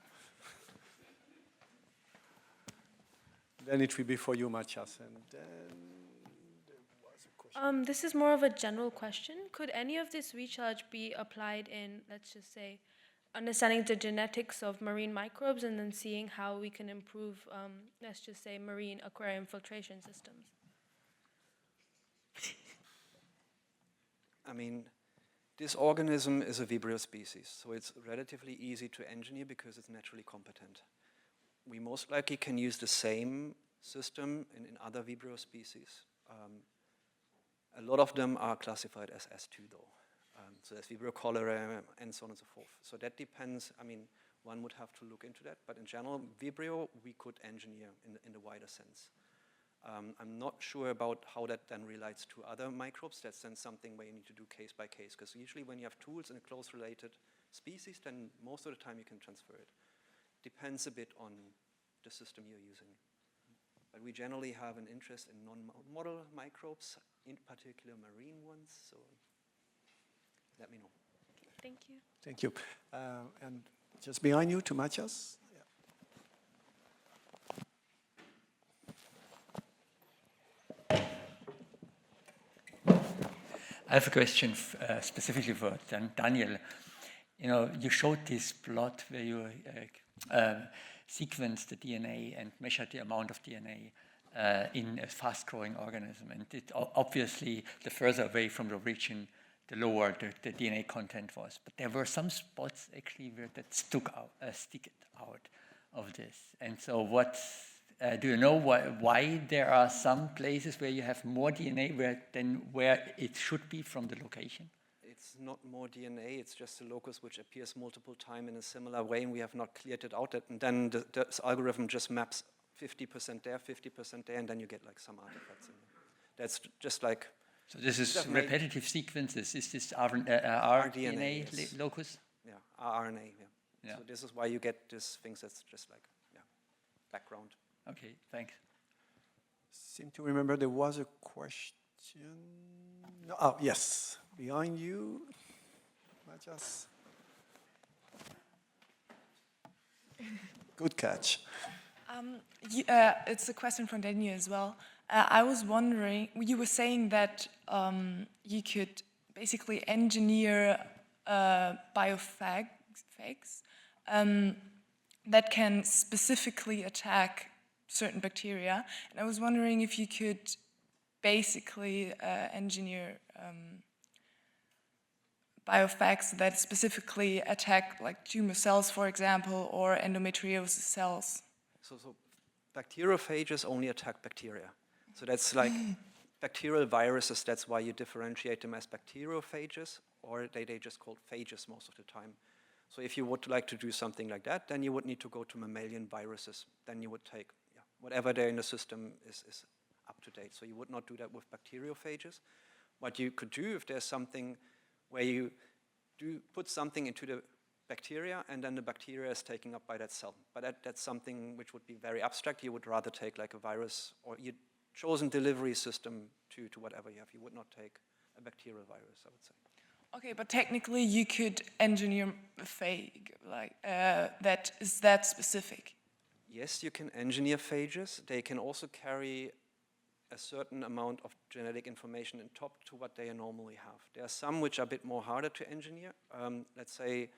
Then it will be for you, Matthias. And then there was a question. This is more of a general question. Could any of this research be applied in, let's just say, understanding the genetics of marine microbes and then seeing how we can improve, let's just say, marine aquarium filtration systems? I mean, this organism is a Vibrio species, so it's relatively easy to engineer because it's naturally competent. We most likely can use the same system in other Vibrio species. A lot of them are classified as S2 though. So there's Vibrio cholera and so on and so forth. So that depends, I mean, one would have to look into that, but in general, Vibrio we could engineer in the wider sense. I'm not sure about how that then relates to other microbes. That's then something where you need to do case by case, because usually when you have tools in a close related species, then most of the time you can transfer it. Depends a bit on the system you're using. But we generally have an interest in non-model microbes, in particular marine ones, so let me know. Thank you. Thank you. And just behind you to Matthias. I have a question specifically for Daniel. You know, you showed this plot where you sequence the DNA and measure the amount of DNA in a fast-growing organism. And it, obviously, the further away from the origin, the lower the DNA content was. But there were some spots actually where that stick out of this. And so do you know why there are some places where you have more DNA than where it should be from the location? not more DNA, it's just a locus which appears multiple times in a similar way, and we have not cleared it out. And then this algorithm just maps 50% there, 50% there, and then you get like some artifacts in there. That's just like... So this is repetitive sequences. Is this rDNA yes. locus? Yeah, rRNA, yeah. So this is why you get these things that's just like, background. Okay, thanks. Seem to remember there was a question. No, oh, yes, behind you, Matthias. Good catch. It's a question from Daniel as well. I was wondering, you were saying that you could basically engineer biophages that can specifically attack certain bacteria. And I was wondering if you could basically engineer biophages that specifically attack like tumor cells, for example, or endometriosis cells. So bacteriophages only attack bacteria. So that's like bacterial viruses, that's why you differentiate them as bacteriophages, or they just called phages most of the time. So if you would like to do something like that, then you would need to go to mammalian viruses. Then you would take whatever there in the system is up to date. So you would not do that with bacteriophages. What you could do if there's something where you do put something into the bacteria and then the bacteria is taken up by that cell. But that's something which would be very abstract. You would rather take like a virus or your chosen delivery system to whatever you have. You would not take a bacterial virus, I would say. Okay, but technically you could engineer a phage like that is that specific. Yes, you can engineer phages. They can also carry a certain amount of genetic information on top to what they normally have. There are some which are a bit more harder to engineer. Let's say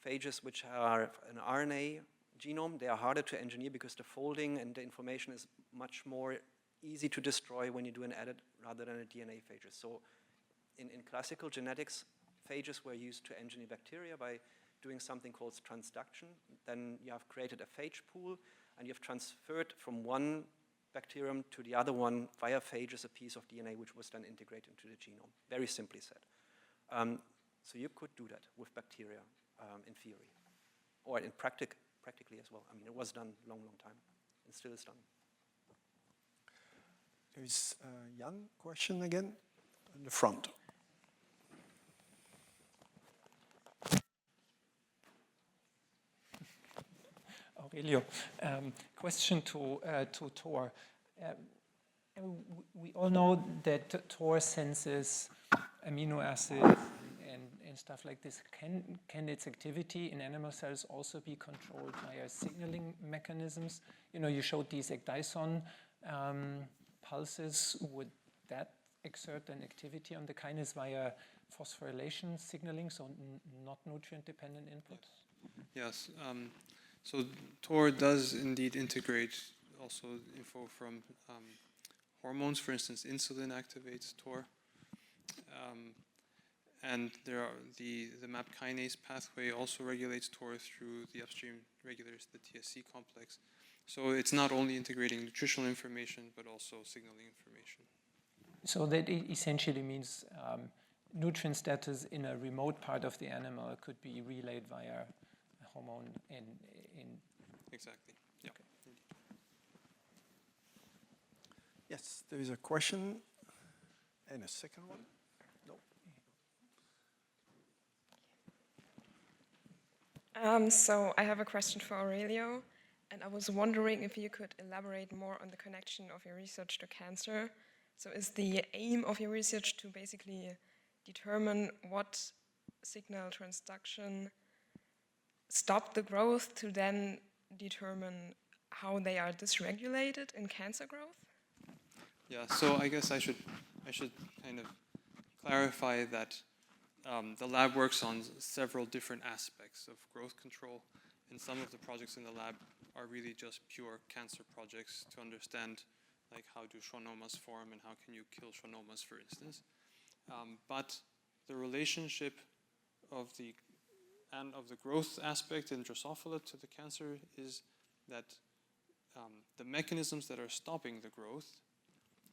phages which are an RNA genome, they are harder to engineer because the folding and the information is much more easy to destroy when you do an edit rather than a DNA phages. So in classical genetics, phages were used to engineer bacteria by doing something called transduction. Then you have created a phage pool and you have transferred from one bacterium to the other one via phages a piece of DNA which was then integrated into the genome, very simply said. So you could do that with bacteria in theory, or in practically as well. I mean, it was done a long, long time, and still is done. There's a young question again in the front. Aurelio, question to Tor. We all know that Tor senses amino acids and stuff like this. Can its activity in animal cells also be controlled via signaling mechanisms? You know, you showed these ecdyson pulses. Would that exert an activity on the kinase via phosphorylation signaling, so not nutrient-dependent inputs? Yes. So Tor does indeed integrate also info from hormones. For instance, insulin activates Tor. And there are the MAP kinase pathway also regulates Tor through the upstream regulators, the TSC complex. So it's not only integrating nutritional information, but also signaling information. So that essentially means nutrient status in a remote part of the animal could be relayed via a hormone in Exactly. Yeah. Okay. Yes, there is a question and a second one. No. So I have a question for Aurelio, and I was wondering if you could elaborate more on the connection of your research to cancer. So is the aim of your research to basically determine what signal transduction stop the growth to then determine how they are dysregulated in cancer growth? Yeah, so I guess I should kind of clarify that the lab works on several different aspects of growth control, and some of the projects in the lab are really just pure cancer projects to understand like how do schwannomas form and how can you kill schwannomas, for instance. But the relationship of the growth aspect in Drosophila to the cancer is that the mechanisms that are stopping the growth,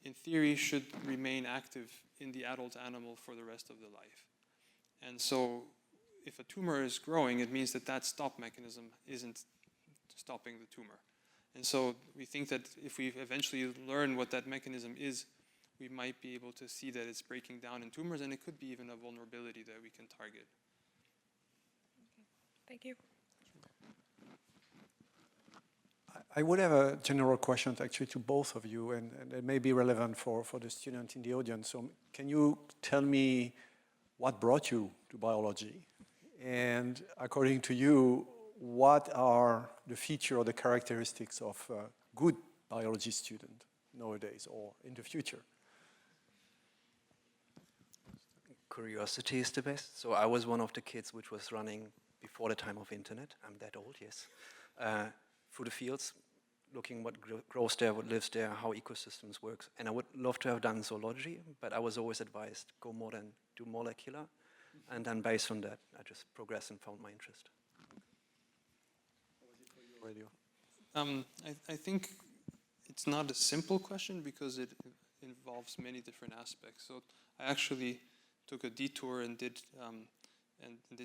in theory, should remain active in the adult animal for the rest of the life. And so if a tumor is growing, it means that that stop mechanism isn't stopping the tumor. And so we think that if we eventually learn what that mechanism is, we might be able to see that it's breaking down in tumors, and it could be even a vulnerability that we can target. Thank you. I would have a general question actually to both of you, and it may be relevant for the student in the audience. So can you tell me what brought you to biology? And according to you, what are the features or the characteristics of a good biology student nowadays or in the future? Curiosity is the best. So I was one of the kids which was running before the time of internet. I'm that old, yes. Through the fields, looking what grows there, what lives there, how ecosystems work. And I would love to have done zoology, but I was always advised, go more than do molecular. And then based on that, I just progressed and found my interest. I think it's not a simple question because it involves many different aspects. So I actually took a detour and did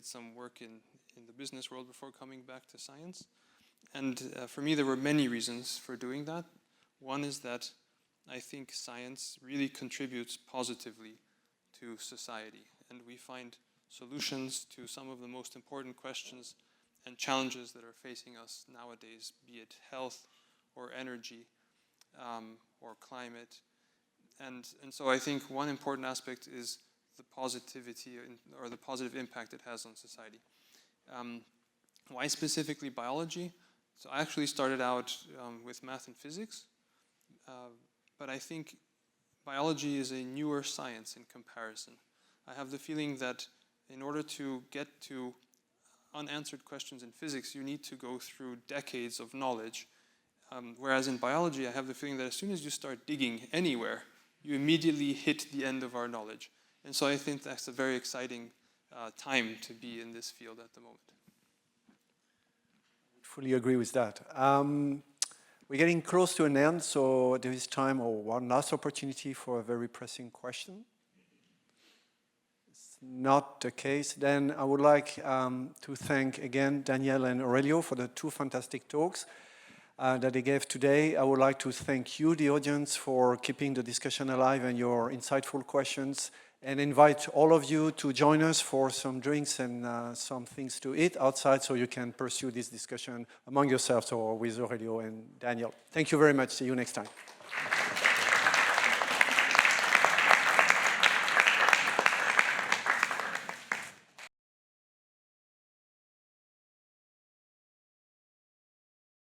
some work in the business world before coming back to science. And for me, there were many reasons for doing that. One is that I think science really contributes positively to society, and we find solutions to some of the most important questions and challenges that are facing us nowadays, be it health or energy or climate. And so I think one important aspect is the positivity or the positive impact it has on society. Why specifically biology? So I actually started out with math and physics, but I think biology is a newer science in comparison. I have the feeling that in order to get to unanswered questions in physics, you need to go through decades of knowledge. Whereas in biology, I have the feeling that as soon as you start digging anywhere, you immediately hit the end of our knowledge. And so I think that's a very exciting time to be in this field at the moment. Fully agree with that. We're getting close to an end, so there is time or one last opportunity for a very pressing question. It's not the case. Then I would like to thank again Daniel and Aurelio for the two fantastic talks that they gave today. I would like to thank you, the audience, for keeping the discussion alive and your insightful questions, and invite all of you to join us for some drinks and some things to eat outside so you can pursue this discussion among yourselves or with Aurelio and Daniel. Thank you very much. See you next time.